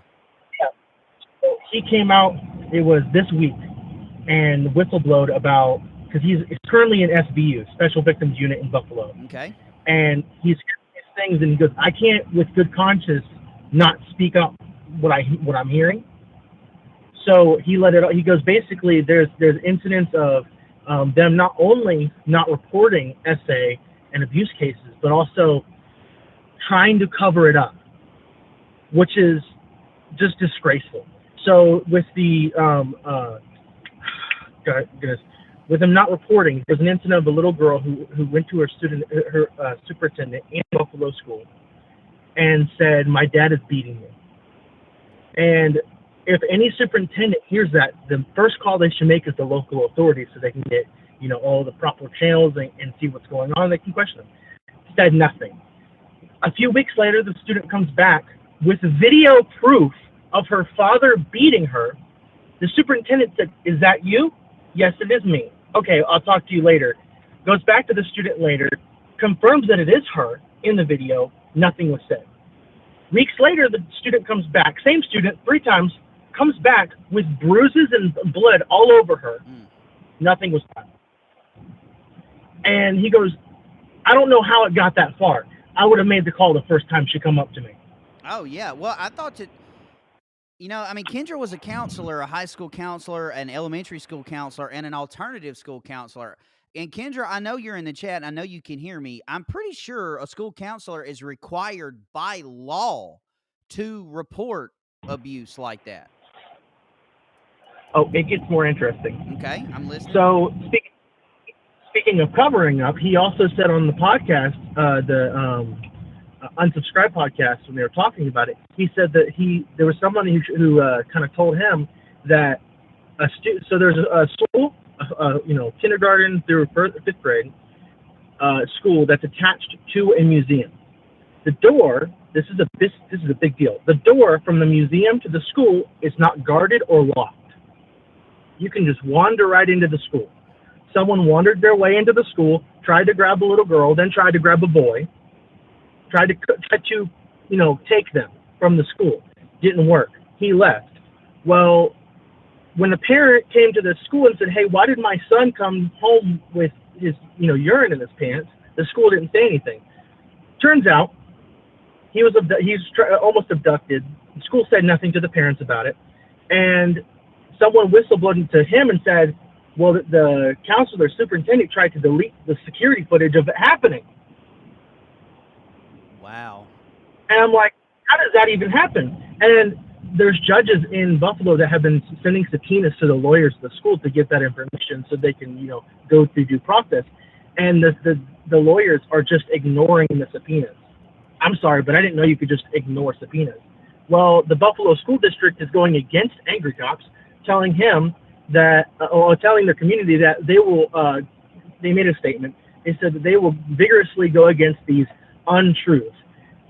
So he came out, it was this week, and whistleblowed about, because he's currently in SVU, Special Victims Unit in Buffalo. Okay. And he's hearing these things, and he goes, I can't, with good conscience, not speak up what I'm hearing. So he let it. He goes, basically, there's incidents of them not only not reporting SA and abuse cases, but also trying to cover it up, which is just disgraceful. So with the with them not reporting, there's an incident of a little girl who went to her superintendent in Buffalo school and said, "My dad is beating me." And if any superintendent hears that, the first call they should make is the local authorities so they can get, all the proper channels and see what's going on. They can question them. Said nothing. A few weeks later, the student comes back with video proof of her father beating her. The superintendent said, "Is that you?" "Yes, it is me." "Okay, I'll talk to you later." Goes back to the student later, confirms that it is her in the video. Nothing was said. Weeks later, the student comes back, same student, 3 times, comes back with bruises and blood all over her. Nothing was done. And he goes, "I don't know how it got that far. I would have made the call the first time she come up to me." Oh, yeah. Well, I thought that, Kendra was a counselor, a high school counselor, an elementary school counselor, and an alternative school counselor. And Kendra, I know you're in the chat. I know you can hear me. I'm pretty sure a school counselor is required by law to report abuse like that. Oh, it gets more interesting. Okay, I'm listening. So speaking of covering up, he also said on the podcast, the Unsubscribe podcast, when they were talking about it, he said that there was somebody who kind of told him that so there's a school, kindergarten through 5th grade school that's attached to a museum. The door, this is a big deal. The door from the museum to the school is not guarded or locked. You can just wander right into the school. Someone wandered their way into the school, tried to grab a little girl, then tried to grab a boy, tried to take them from the school. Didn't work. He left. Well, when the parent came to the school and said, "Hey, why did my son come home with his urine in his pants?" the school didn't say anything. Turns out almost abducted. The school said nothing to the parents about it, and someone whistleblowed to him and said, "Well, the counselor superintendent tried to delete the security footage of it happening." Wow. And I'm like, how does that even happen? And there's judges in Buffalo that have been sending subpoenas to the lawyers of the school to get that information so they can, go through due process. And the lawyers are just ignoring the subpoenas. I'm sorry, but I didn't know you could just ignore subpoenas. Well, the Buffalo School District is going against Angry Cops, telling him that, or telling their community that they made a statement. They said that they will vigorously go against these untruths.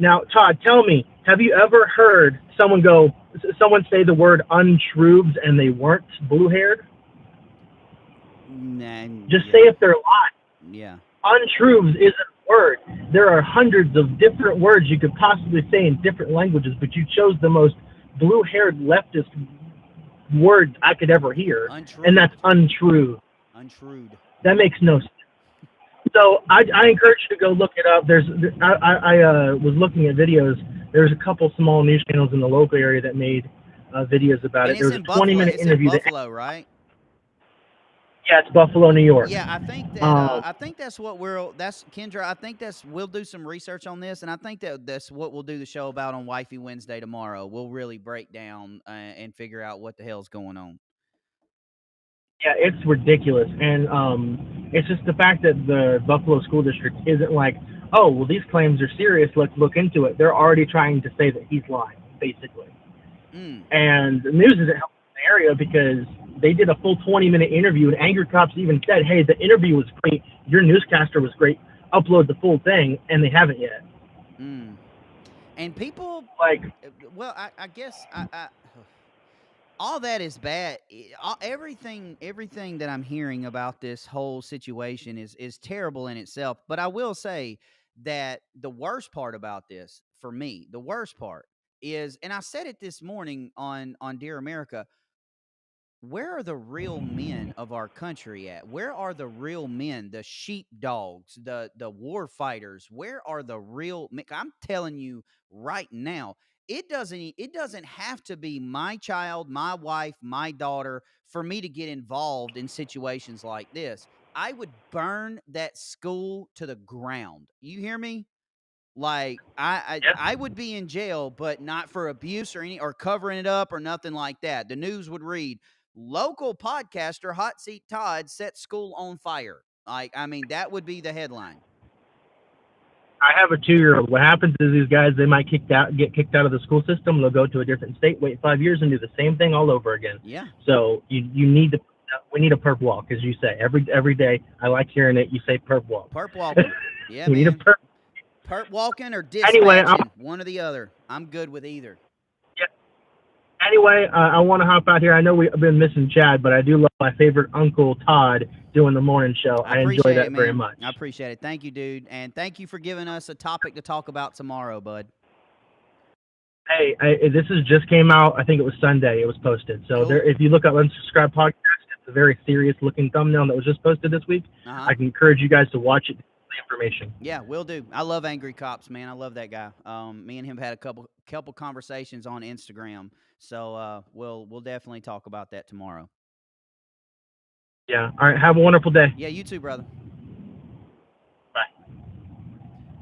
Now, Todd, tell me, have you ever heard someone say the word untruths and they weren't blue-haired? Nah, Just say if they're lying. Yeah. Untruths isn't a word. There are hundreds of different words you could possibly say in different languages, but you chose the most blue-haired leftist word I could ever hear, and that's untrue. Untrued. That makes no sense. So I encourage you to go look it up. I was looking at videos. There's a couple small news channels in the local area that made videos about it. There was a 20-minute interview. It's in Buffalo, right? Yeah, it's Buffalo, New York. Yeah, I think that's what Kendra. I think we'll do some research on this, and I think that's what we'll do the show about on Wifey Wednesday tomorrow. We'll really break down and figure out what the hell's going on. Yeah, it's ridiculous, and it's just the fact that the Buffalo School District isn't like, oh, well, these claims are serious, let's look into it. They're already trying to say that he's lying, basically. And the news isn't helping the area because they did a full 20-minute interview, and Angry Cops even said, hey, the interview was great, your newscaster was great, upload the full thing, and they haven't yet. And people, well, I guess all that is bad. Everything that I'm hearing about this whole situation is terrible in itself. But I will say that the worst part about this, for me, the worst part is, and I said it this morning on Dear America, where are the real men of our country at? Where are the real men, the sheepdogs, the war fighters? Where are the real men? I'm telling you right now, it doesn't have to be my child, my wife, my daughter for me to get involved in situations like this. I would burn that school to the ground. You hear me? Like I would be in jail, but not for abuse or covering it up or nothing like that. The news would read, local podcaster Hot Seat Todd set school on fire. That would be the headline. I have a 2-year-old. What happens is these guys, they might get kicked out of the school system. They'll go to a different state, wait 5 years, and do the same thing all over again. Yeah. So we need a perp walk, as you say. Every day, I like hearing it. You say perp walk. Perp walking. Yeah, we need a perp walking or dispatching, one or the other. I'm good with either. Yeah. Anyway, I want to hop out here. I know we've been missing Chad, but I do love my favorite Uncle Todd doing the morning show. I enjoy that very much. I appreciate it. Thank you, dude. And thank you for giving us a topic to talk about tomorrow, bud. Hey, this just came out. I think it was Sunday. It was posted. So cool. If you look up Unsubscribe Podcast, it's a very serious-looking thumbnail that was just posted this week. I can encourage you guys to watch it. Information. Yeah, will do. I love Angry Cops, man. I love that guy. Me and him had a couple conversations on Instagram, so we'll definitely talk about that tomorrow. Yeah. All right. Have a wonderful day. Yeah, you too, brother. Bye.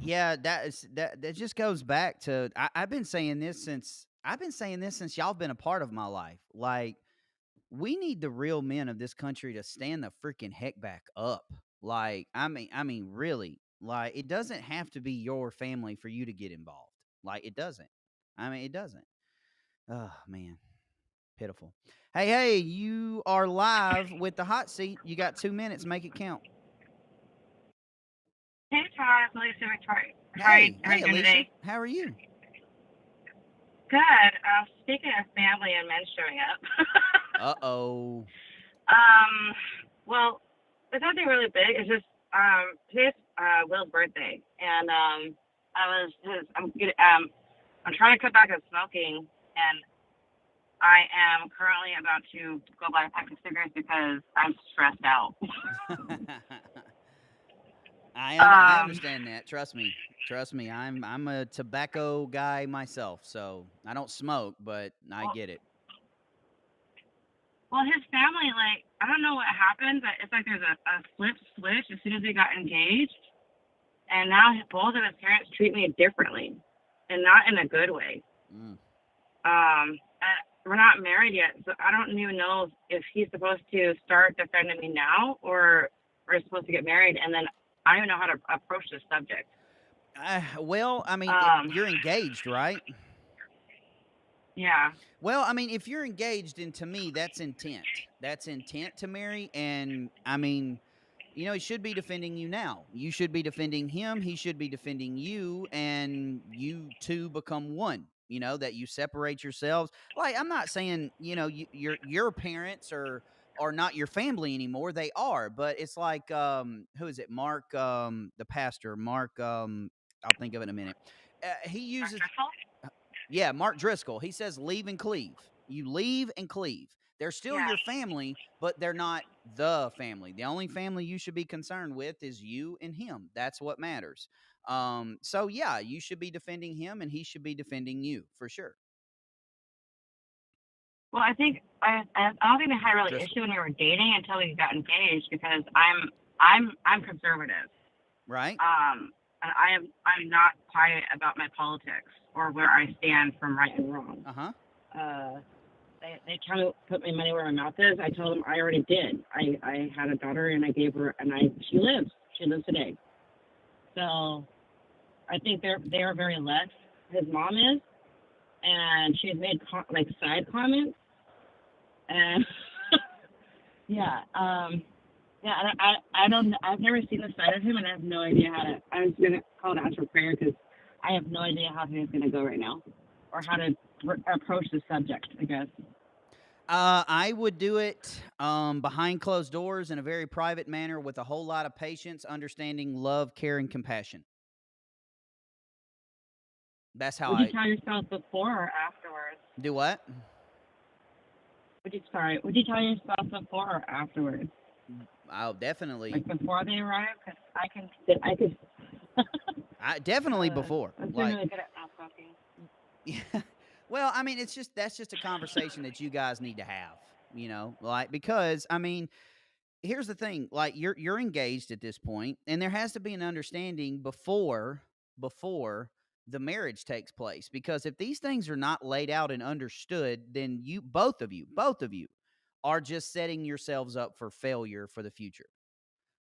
Yeah, that just goes back to I've been saying this since y'all have been a part of my life. Like, we need the real men of this country to stand the freaking heck back up. Like, I mean, really, like, it doesn't have to be your family for you to get involved. Like, it doesn't. It doesn't. Oh, man. Pitiful. Hey, you are live with the hot seat. You got 2 minutes. Make it count. Hey, Todd. Alicia Victoria. Hey, Alicia. Today? How are you? Good. Speaking of family and men showing up. Uh-oh. Well, it's nothing really big. It's just today's Will's birthday, and I'm trying to cut back on smoking, and I am currently about to go buy a pack of cigarettes because I'm stressed out. I understand that. Trust me. I'm a tobacco guy myself, so I don't smoke, but I get it. Well, his family, like, I don't know what happened, but it's like there's a flip switch as soon as they got engaged. And now both of his parents treat me differently, and not in a good way. We're not married yet, so I don't even know if he's supposed to start defending me now, or we're supposed to get married, and then I don't even know how to approach this subject. Well, I mean, you're engaged, right? Yeah. Well, I mean, if you're engaged, and to me, that's intent. That's intent to marry, and I mean, you know, he should be defending you now. You should be defending him. He should be defending you, and you two become one. You know, that you separate yourselves. Like, I'm not saying, you know, your parents are not your family anymore. They are, but it's like, who is it? Mark, the pastor, Mark. I'll think of it in a minute. He uses. Yeah, Mark Driscoll. He says leave and cleave. You leave and cleave. They're still your family, but they're not the family. The only family you should be concerned with is you and him. That's what matters. So yeah, you should be defending him, and he should be defending you for sure. Well, I think I don't think they had really issue when we were dating until we got engaged, because I'm conservative. Right. And I'm not quiet about my politics or where I stand from right and wrong. They try to put my money where my mouth is. I tell them I already did. I had a daughter, and I gave her, and she lives today. So I think they are very less. His mom is, and she has made side comments, and I've never seen the side of him, and I have no idea how to. I was gonna call to ask for prayer, because I have no idea how he's gonna go right now, or how to approach the subject, I guess. I would do it behind closed doors in a very private manner, with a whole lot of patience, understanding, love, care, and compassion. That's how Would you tell yourself before or afterwards? Do what? Would you tell yourself before or afterwards? I'll definitely. Like before they arrive, because I could. Definitely before. I'm really good at not talking. Yeah. Well, I mean, that's just a conversation that you guys need to have, you know, like, because I mean, here's the thing, like, you're engaged at this point, and there has to be an understanding before the marriage takes place, because if these things are not laid out and understood, then both of you are just setting yourselves up for failure for the future.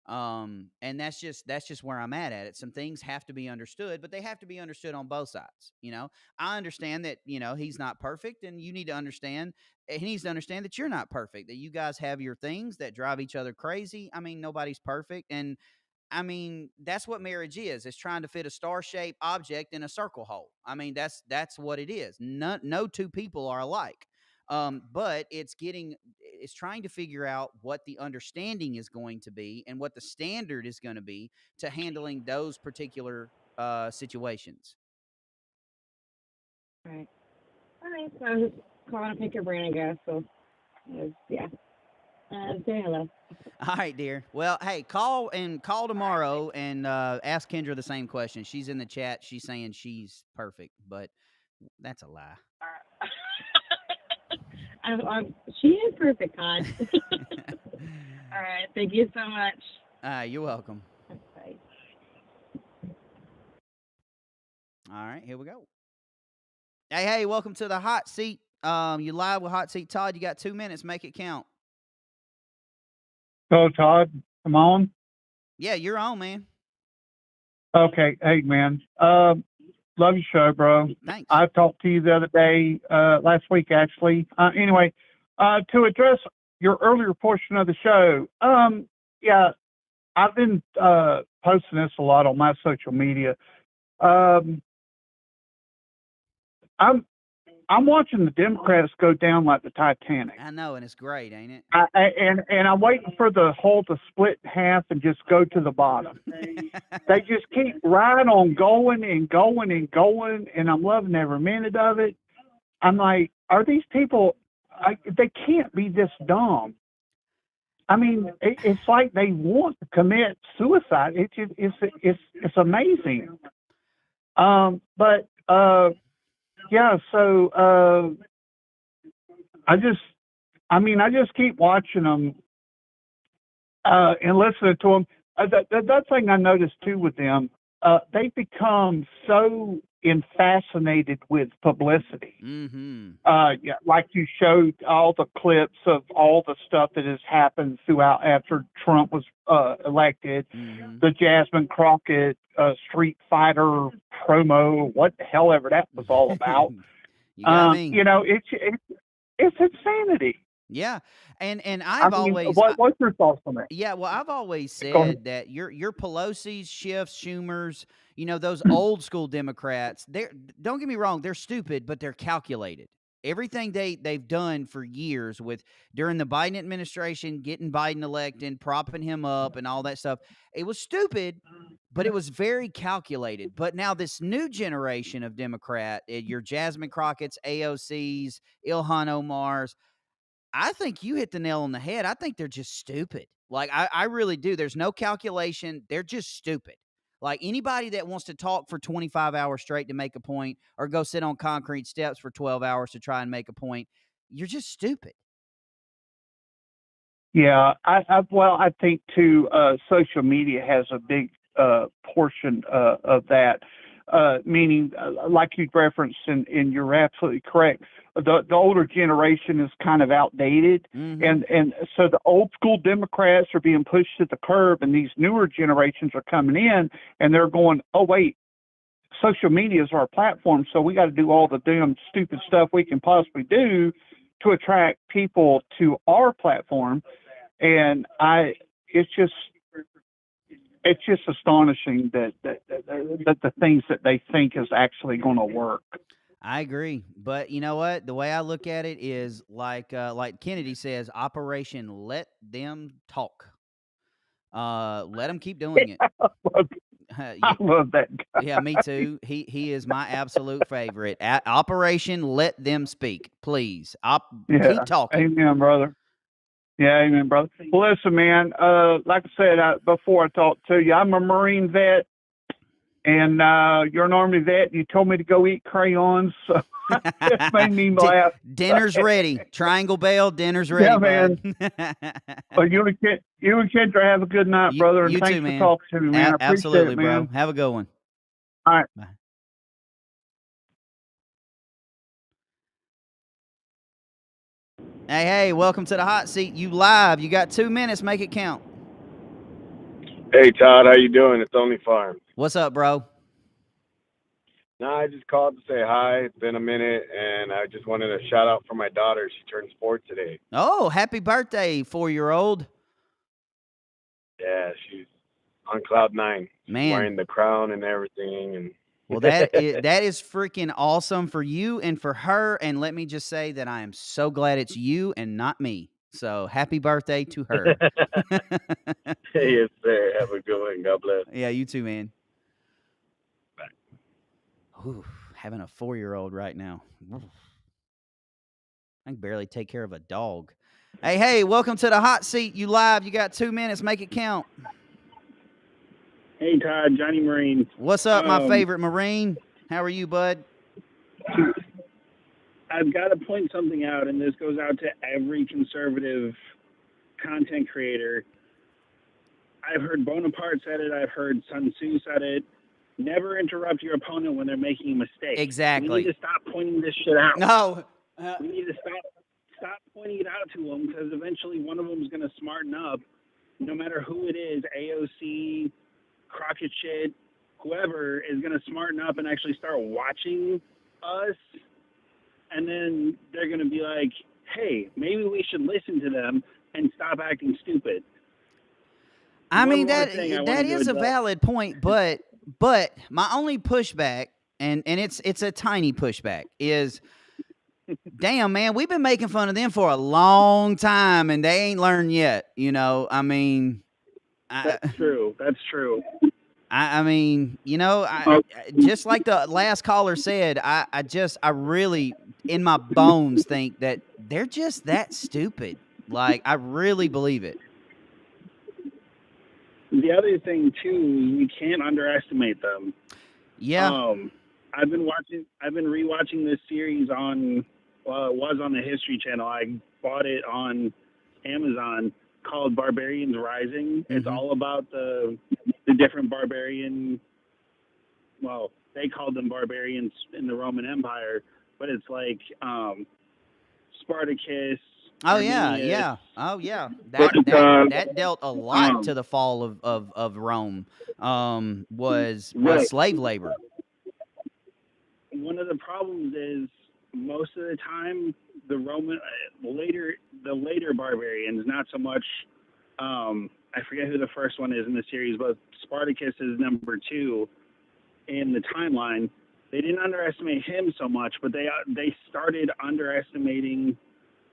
And that's just where I'm at it. Some things have to be understood, but they have to be understood on both sides. You know, I understand that, you know, he's not perfect, and he needs to understand that you're not perfect, that you guys have your things that drive each other crazy. I mean, nobody's perfect. And I mean, that's what marriage is. It's trying to fit a star-shaped object in a circle hole. I mean, that's what it is. No two people are alike. But it's trying to figure out what the understanding is going to be, and what the standard is going to be to handling those particular situations. Right. All right. So I was just calling to pick your brain, I guess. So, yeah. Say hello. All right, dear. Well, hey, call tomorrow and ask Kendra the same question. She's in the chat. She's saying she's perfect, but that's a lie. She is perfect, hon. All right. Thank you so much. You're welcome. Bye. All right, here we go. Hey, welcome to the hot seat. You live with Hot Seat Todd. You got 2 minutes. Make it count. So, Todd, I'm on? Yeah, you're on, man. Okay. Hey, man. Love your show, bro. Thanks. I talked to you the other day, last week, actually. Anyway, to address your earlier portion of the show, yeah, I've been posting this a lot on my social media. I'm watching the Democrats go down like the Titanic. I know, and it's great, ain't it? And I'm waiting for the hull to split in half and just go to the bottom. They just keep right on going and going and going, and I'm loving every minute of it. I'm like, are these people? They can't be this dumb. I mean, it's like they want to commit suicide. It's amazing. But yeah. So I just keep watching them and listening to them. That thing I noticed too with them, they become so fascinated with publicity. Yeah, like you showed all the clips of all the stuff that has happened throughout after Trump was elected, the Jasmine Crockett Street Fighter promo, what the hell ever that was all about. You know, it's insanity. Yeah, and I've always what's your thoughts on that? Yeah, well, I've always said that your Pelosi's, Schiff's, Schumer's, you know, those old school Democrats, don't get me wrong, they're stupid, but they're calculated. Everything they've done for years during the Biden administration, getting Biden elected, propping him up and all that stuff, it was stupid, but it was very calculated. But now this new generation of Democrat, your Jasmine Crockett's, AOC's, Ilhan Omar's, I think you hit the nail on the head. I think they're just stupid. Like, I really do. There's no calculation. They're just stupid. Like, anybody that wants to talk for 25 hours straight to make a point or go sit on concrete steps for 12 hours to try and make a point, you're just stupid. Yeah, I think too, social media has a big portion of that. Meaning, like you referenced, and you're absolutely correct. The older generation is kind of outdated, and so the old school Democrats are being pushed to the curb, and these newer generations are coming in, and they're going, oh wait, social media is our platform, so we got to do all the damn stupid stuff we can possibly do to attract people to our platform, and it's just astonishing that the things that they think is actually going to work. I agree, but you know what? The way I look at it is like Kennedy says, Operation Let Them Talk. Let them keep doing it. I love that guy. Yeah, me too. He is my absolute favorite. Operation Let Them Speak. Please, keep talking. Amen, brother. Yeah, amen, brother. Well, listen, man, like I said before I talked to you, I'm a Marine vet, and you're an Army vet. You told me to go eat crayons, so it made me laugh. Dinner's ready. Triangle Bell, dinner's ready, yeah, man. Well, you and Kendra have a good night, brother, and thanks for talking to me, man. I Absolutely, appreciate it, man. bro. Have a good one. All right. Bye. Hey, welcome to the hot seat. You live. You got 2 minutes. Make it count. Hey, Todd. How you doing? It's Only Farm. What's up, bro? No, I just called to say hi. It's been a minute, and I just wanted a shout-out for my daughter. She turned 4 today. Oh, happy birthday, 4-year-old. Yeah, she's on cloud 9. She's Man. wearing the crown and everything. And Well, that is freaking awesome for you and for her. And let me just say that I am so glad it's you and not me. So happy birthday to her. Yes, sir. Have a good one. God bless. Yeah, you too, man. Bye. Ooh, having a 4-year-old right now. I can barely take care of a dog. Hey, welcome to the hot seat. You live. You got 2 minutes. Make it count. Hey, Todd, Johnny Marine. What's up, my favorite Marine? How are you, bud? I've got to point something out, and this goes out to every conservative content creator. I've heard Bonaparte said it. I've heard Sun Tzu said it. Never interrupt your opponent when they're making a mistake. Exactly. We need to stop pointing this shit out. No. We need to stop pointing it out to them, because eventually one of them is going to smarten up, no matter who it is, AOC, Crockett shit, whoever is going to smarten up and actually start watching us, and then they're going to be like, hey, maybe we should listen to them and stop acting stupid. I mean, that is a valid point, but my only pushback, and it's a tiny pushback, is damn, man, we've been making fun of them for a long time, and they ain't learned yet. You know, I mean, that's true. That's true. I mean, you know, just like the last caller said, I really, in my bones, think that they're just that stupid. Like, I really believe it. the other thing too, we can't underestimate them. Yeah. I've been rewatching this series on, well, it was on the History Channel. I bought it on Amazon, called Barbarians Rising. It's all about the different barbarian, well, they called them barbarians in the Roman Empire, but it's like Spartacus. Oh yeah, Arminius, yeah. Oh yeah. but, That dealt a lot to the fall of Rome. Was right. slave labor. One of the problems is most of the time the Roman the later barbarians, not so much. I forget who the first one is in the series, but Spartacus is number 2 in the timeline. They didn't underestimate him so much, but they started underestimating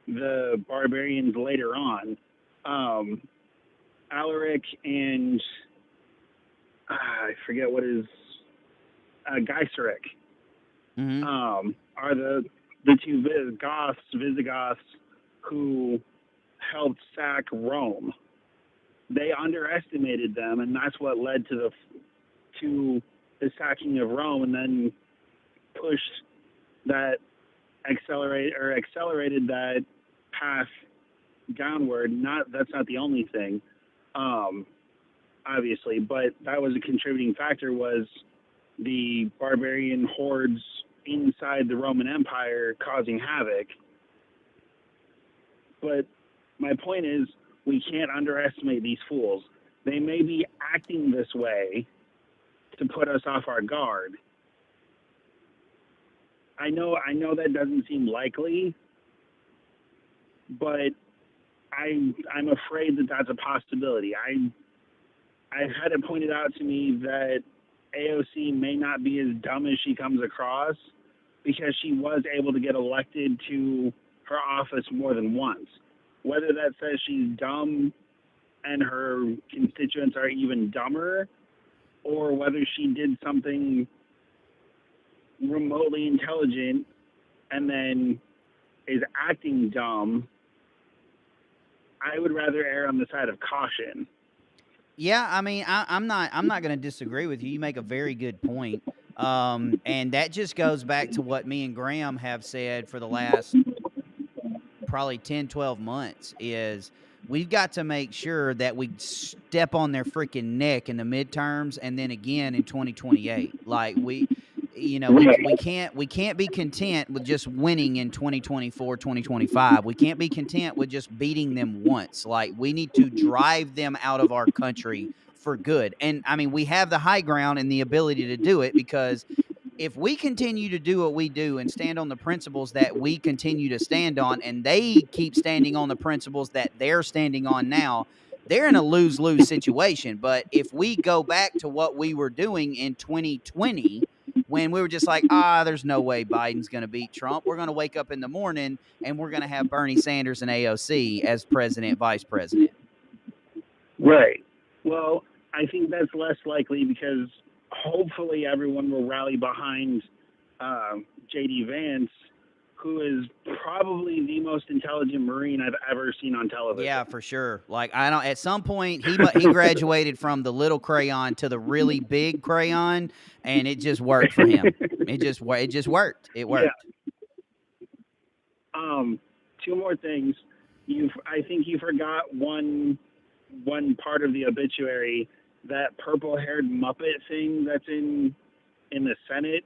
the barbarians later on. Alaric and I forget what is Gaiseric. Are the two Visigoths who helped sack Rome. They underestimated them, and that's what led to the sacking of Rome, and then pushed that accelerated that path downward. That's not the only thing, obviously, but that was a contributing factor, was the barbarian hordes inside the Roman Empire causing havoc. But my point is, we can't underestimate these fools. They may be acting this way to put us off our guard. I know that doesn't seem likely, but I'm afraid that that's a possibility. I've had it pointed out to me that AOC may not be as dumb as she comes across, because she was able to get elected to her office more than once. Whether that says she's dumb and her constituents are even dumber, or whether she did something remotely intelligent and then is acting dumb, I would rather err on the side of caution. Yeah, I mean, I'm not going to disagree with you. You make a very good point. And that just goes back to what me and Graham have said for the last probably 10, 12 months, is we've got to make sure that we step on their freaking neck in the midterms and then again in 2028. Like we can't be content with just winning in 2024, 2025. We can't be content with just beating them once. Like, we need to drive them out of our country for good. And I mean, we have the high ground and the ability to do it, because if we continue to do what we do and stand on the principles that we continue to stand on, and they keep standing on the principles that they're standing on now, they're in a lose-lose situation. But if we go back to what we were doing in 2020, when we were just like, there's no way Biden's going to beat Trump, we're going to wake up in the morning and we're going to have Bernie Sanders and AOC as president, vice president. Right. Well, I think that's less likely, because hopefully everyone will rally behind J.D. Vance, who is probably the most intelligent Marine I've ever seen on television. Yeah, for sure. Like, at some point he graduated from the little crayon to the really big crayon, and it just worked for him. It just worked. It worked. Yeah. 2 more things. I think you forgot one part of the obituary, that purple-haired Muppet thing that's in the Senate.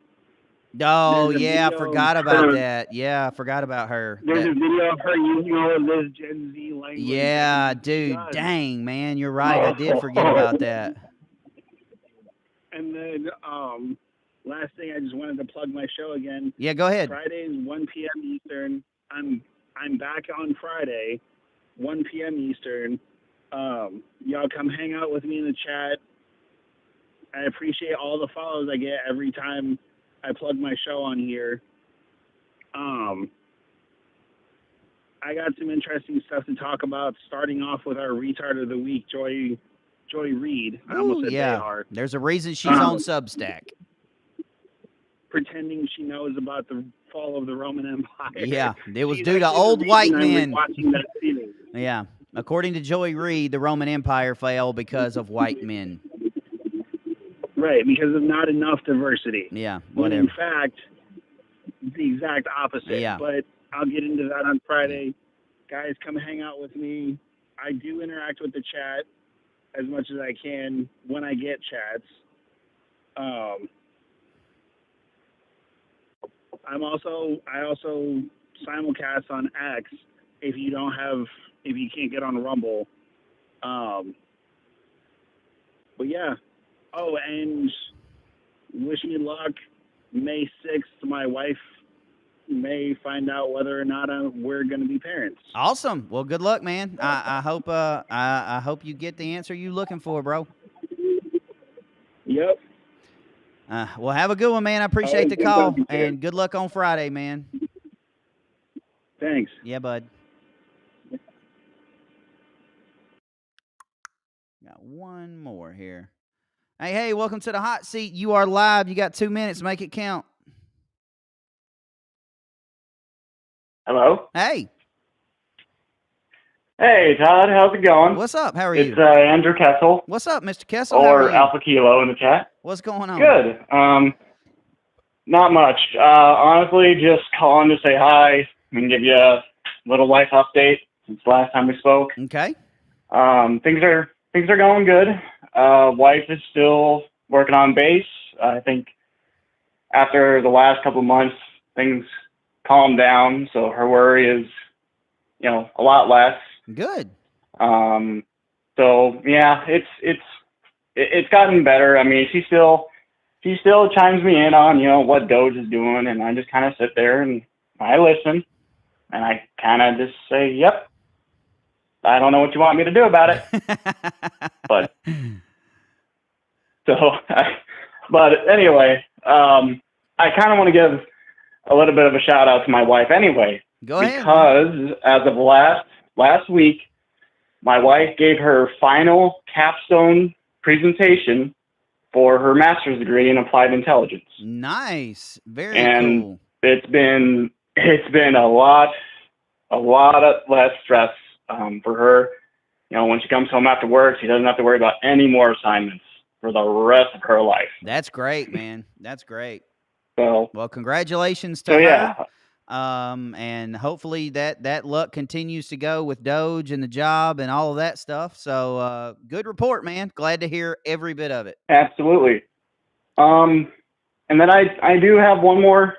Oh, yeah, I forgot about that. Yeah, I forgot about her. There's a video of her using all of this Gen Z language. Yeah, dude, dang, man, you're right. I did forget about that. And then, last thing, I just wanted to plug my show again. Yeah, go ahead. Fridays, 1 p.m. Eastern. I'm back on Friday, 1 p.m. Eastern. Y'all come hang out with me in the chat. I appreciate all the follows I get every time I plug my show on here. I got some interesting stuff to talk about, starting off with our retard of the week, Joy Reid. I almost said yeah. Behar. There's a reason she's on Substack. Pretending she knows about the fall of the Roman Empire. Yeah, it was due to old white men. Watching that series. Yeah. According to Joey Reid, the Roman Empire fell because of white men. Right, because of not enough diversity. Yeah, When whatever. in fact, the exact opposite. Yeah. But I'll get into that on Friday. Guys, come hang out with me. I do interact with the chat as much as I can when I get chats. I also simulcast on X if you can't get on Rumble. But yeah. Oh, and wish me luck. May 6th, my wife may find out whether or not we're going to be parents. Awesome. Well, good luck, man. I hope I hope you get the answer you're looking for, bro. Yep. Well, have a good one, man. I appreciate the call, and good luck on Friday, man. Thanks. Yeah, bud. Got one more here. Hey, welcome to the hot seat. You are live. You got 2 minutes. Make it count. Hello. Hey. Hey, Todd. How's it going? What's up? How are you? It's Andrew Kessel. What's up, Mr. Kessel? How are Or you? Alpha Kilo in the chat. What's going on? Good. Not much. Honestly, just calling to say hi and give you a little life update since the last time we spoke. Okay. Things are going good. Wife is still working on base. I think after the last couple of months, things calmed down, so her worry is, a lot less. Good. So yeah, it's gotten better. I mean, she still chimes me in on, what Doge is doing, and I just kind of sit there and I listen, and I kind of just say, yep, I don't know what you want me to do about it. But anyway, I kind of want to give a little bit of a shout out to my wife anyway. Go ahead. Because as of last week, my wife gave her final capstone presentation for her master's degree in applied intelligence. Nice. Very and cool. It's been a lot of less stress for her. When she comes home after work, she doesn't have to worry about any more assignments for the rest of her life. That's great, man. That's great. So, well, congratulations to her. Yeah. And hopefully that luck continues to go with Doge and the job and all of that stuff. So, good report, man. Glad to hear every bit of it. Absolutely. And then I do have one more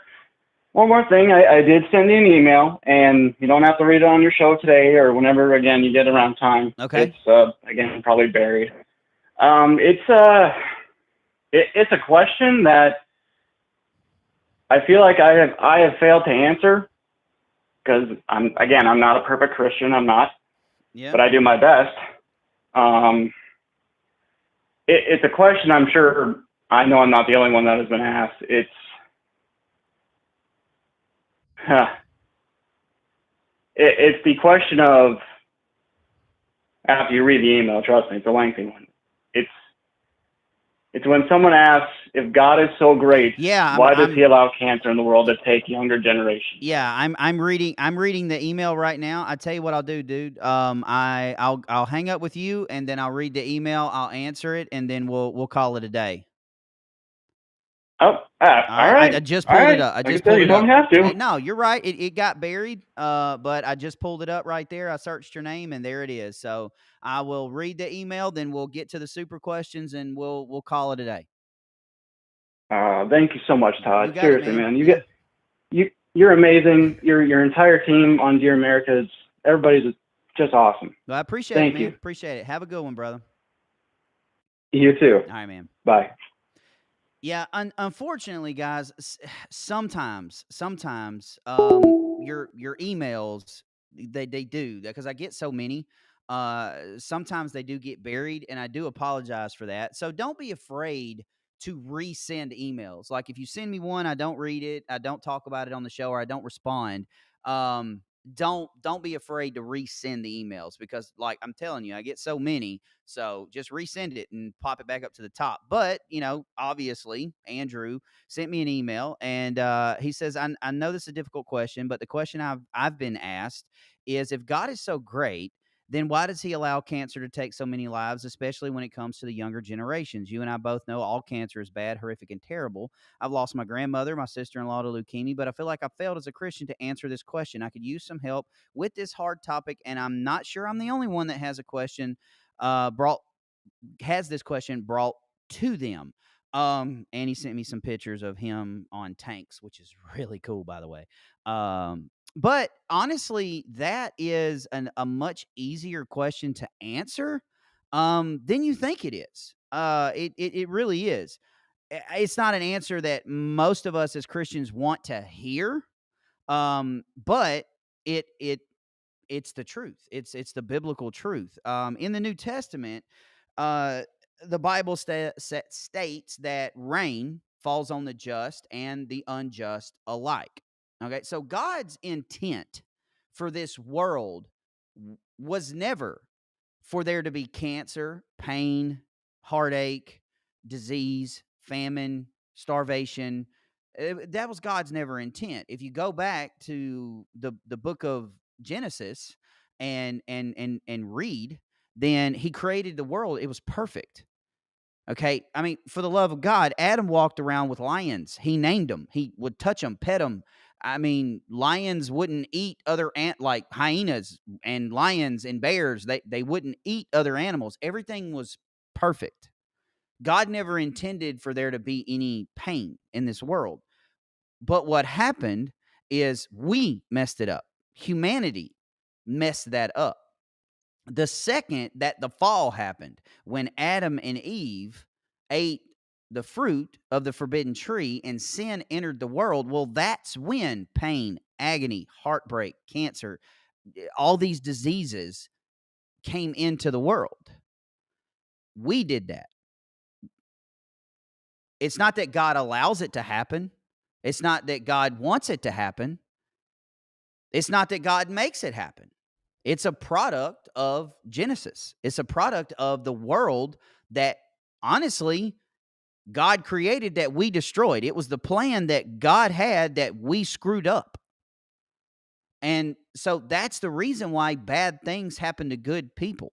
thing. I did send you an email, and you don't have to read it on your show today or whenever, again, you get around time. Okay. It's, again, probably buried. It's a question that I feel like I have failed to answer because I'm not a perfect Christian. I'm not, but I do my best. It's a question I'm sure I know I'm not the only one that has been asked. It's the question of, after you read the email, trust me, it's a lengthy one. It's when someone asks, if God is so great, why does he allow cancer in the world to take younger generations? Yeah, I'm reading the email right now. I tell you what I'll do, dude. I'll hang up with you, and then I'll read the email, I'll answer it, and then we'll call it a day. Oh, all right. I just pulled it up. I just pulled it up. You don't have to. No, you're right. It got buried, but I just pulled it up right there. I searched your name, and there it is. So I will read the email, then we'll get to the super questions, and we'll call it a day. Thank you so much, Todd. Seriously, man. You're amazing. Your entire team on Dear America everybody's just awesome. Well, I appreciate Thank it, man. you. Appreciate it. Have a good one, brother. You too. All right, man. Bye. Yeah, unfortunately, guys, sometimes your emails they do that because I get so many. Sometimes they do get buried, and I do apologize for that. So don't be afraid to resend emails. Like if you send me one, I don't read it, I don't talk about it on the show, or I don't respond. Don't be afraid to resend the emails because, like I'm telling you, I get so many. So just resend it and pop it back up to the top. But obviously, Andrew sent me an email, and he says, "I know this is a difficult question, but the question I've been asked is, if God is so great, then why does he allow cancer to take so many lives, especially when it comes to the younger generations? You and I both know all cancer is bad, horrific, and terrible. I've lost my grandmother, my sister-in-law to leukemia, but I feel like I failed as a Christian to answer this question. I could use some help with this hard topic, and I'm not sure I'm the only one that has a question brought to them. And he sent me some pictures of him on tanks, which is really cool, by the way. But honestly, that is a much easier question to answer than you think it is. It really is. It's not an answer that most of us as Christians want to hear, but it's the truth. It's the biblical truth. In the New Testament, uh, the Bible states that rain falls on the just and the unjust alike. Okay, so God's intent for this world was never for there to be cancer, pain, heartache, disease, famine, starvation. That was God's never intent. If you go back to the book of Genesis and read, then he created the world. It was perfect. Okay, I mean, for the love of God, Adam walked around with lions. He named them. He would touch them, pet them. I mean, lions wouldn't eat other like hyenas and lions and bears. They wouldn't eat other animals. Everything was perfect. God never intended for there to be any pain in this world. But what happened is we messed it up. Humanity messed that up. The second that the fall happened, when Adam and Eve ate the fruit of the forbidden tree and sin entered the world, well, that's when pain, agony, heartbreak, cancer, all these diseases came into the world. We did that. It's not that God allows it to happen. It's not that God wants it to happen. It's not that God makes it happen. It's a product of Genesis. It's a product of the world that, honestly, God created that we destroyed. It was the plan that God had that we screwed up. And so that's the reason why bad things happen to good people.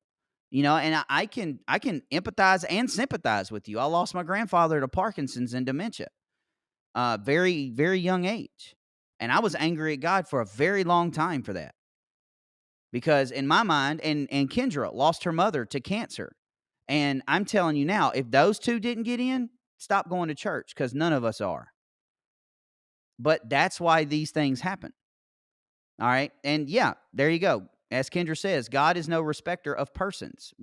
You know, and I can empathize and sympathize with you. I lost my grandfather to Parkinson's and dementia. Very, very young age. And I was angry at God for a very long time for that. Because in my mind, and Kendra lost her mother to cancer. And I'm telling you now, if those two didn't get in, stop going to church, because none of us are. But that's why these things happen. All right. And yeah, there you go. As Kendra says, God is no respecter of persons.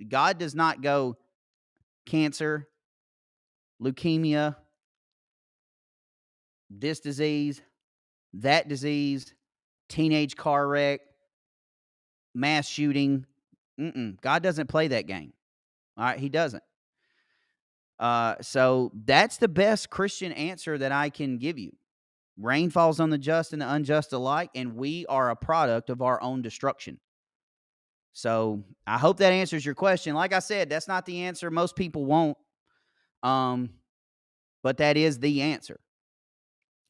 God does not go cancer, leukemia, this disease, that disease, teenage car wreck, mass shooting. God doesn't play that game. All right, he doesn't. So that's the best Christian answer that I can give you. Rain falls on the just and the unjust alike, and we are a product of our own destruction. So I hope that answers your question. Like I said, that's not the answer most people want, but that is the answer.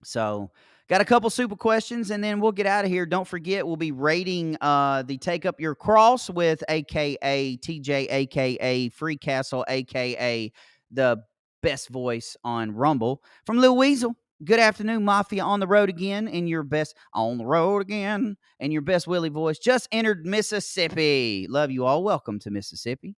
So got a couple super questions, and then we'll get out of here. Don't forget, we'll be rating the Take Up Your Cross with a.k.a. TJ, a.k.a. Free Castle, a.k.a. the best voice on Rumble, from Lil Weasel. Good afternoon, Mafia, on the road again in your best Willie voice. Just entered Mississippi. Love you all. Welcome to Mississippi.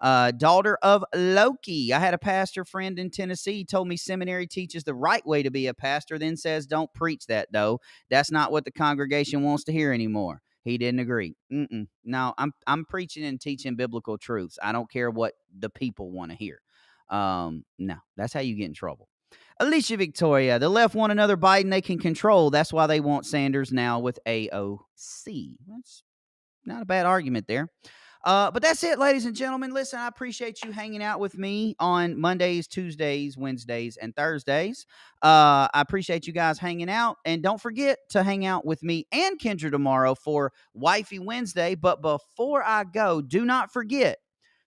Daughter of Loki. I had a pastor friend in Tennessee. He told me seminary teaches the right way to be a pastor, then says don't preach that, though. That's not what the congregation wants to hear anymore. He didn't agree. No, I'm preaching and teaching biblical truths. I don't care what the people want to hear. No, that's how you get in trouble. Alicia Victoria, the left want another Biden they can control. That's why they want Sanders now with AOC. That's not a bad argument there. But that's it, ladies and gentlemen. Listen, I appreciate you hanging out with me on Mondays, Tuesdays, Wednesdays, and Thursdays. I appreciate you guys hanging out. And don't forget to hang out with me and Kendra tomorrow for Wifey Wednesday. But before I go, do not forget,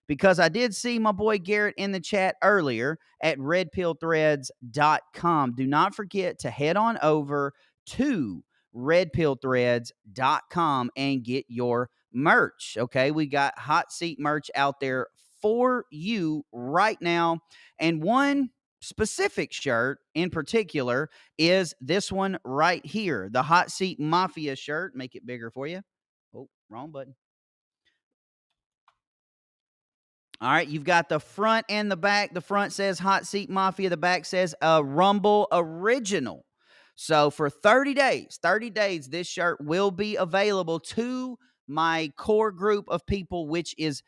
because I did see my boy Garrett in the chat earlier at redpillthreads.com. Do not forget to head on over to redpillthreads.com and get your merch. Okay, we got hot seat merch out there for you right now, and one specific shirt in particular is this one right here, the Hot Seat Mafia shirt. Make it bigger for you. Oh, wrong button. All right, you've got the front and the back. The front says Hot Seat Mafia. The back says Rumble Original. So for 30 days, this shirt will be available to my core group of people, which is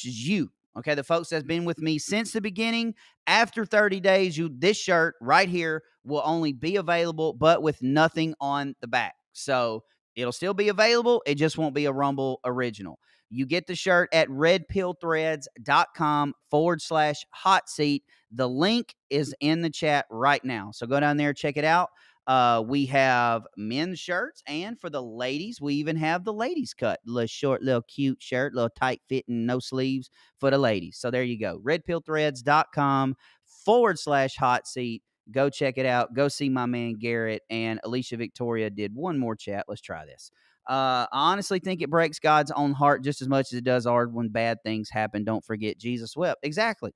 you. Okay, the folks that's been with me since the beginning. After 30 days, this shirt right here will only be available, but with nothing on the back. So it'll still be available. It just won't be a Rumble Original. You get the shirt at redpillthreads.com/hot seat. The link is in the chat right now. So go down there, check it out. We have men's shirts, and for the ladies, we even have the ladies cut. Little short, little cute shirt, little tight fitting, no sleeves for the ladies. So there you go. redpillthreads.com/hot seat. Go check it out. Go see my man Garrett, and Alicia Victoria did one more chat. Let's try this. I honestly think it breaks God's own heart just as much as it does ours when bad things happen. Don't forget Jesus wept. Exactly.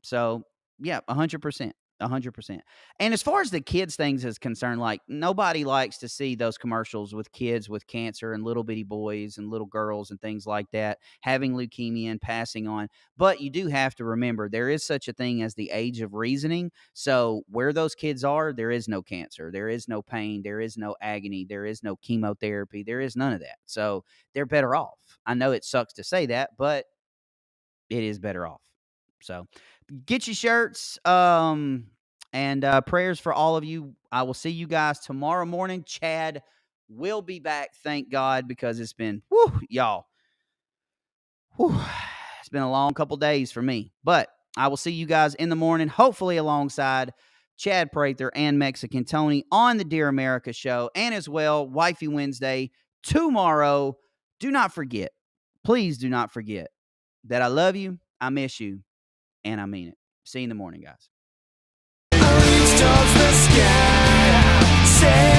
So, yeah, 100%. 100%. And as far as the kids things is concerned, like, nobody likes to see those commercials with kids with cancer and little bitty boys and little girls and things like that having leukemia and passing on. But you do have to remember there is such a thing as the age of reasoning. So where those kids are, there is no cancer, there is no pain, there is no agony, there is no chemotherapy, there is none of that. So they're better off. I know it sucks to say that, but it is better off. So get your shirts, and prayers for all of you. I will see you guys tomorrow morning. Chad will be back, thank God, because it's been, y'all. It's been a long couple days for me. But I will see you guys in the morning, hopefully alongside Chad Prather and Mexican Tony on the Dear America show, and as well, Wifey Wednesday tomorrow. Do not forget, please do not forget that I love you, I miss you, and I mean it. See you in the morning, guys. Towards the sky, say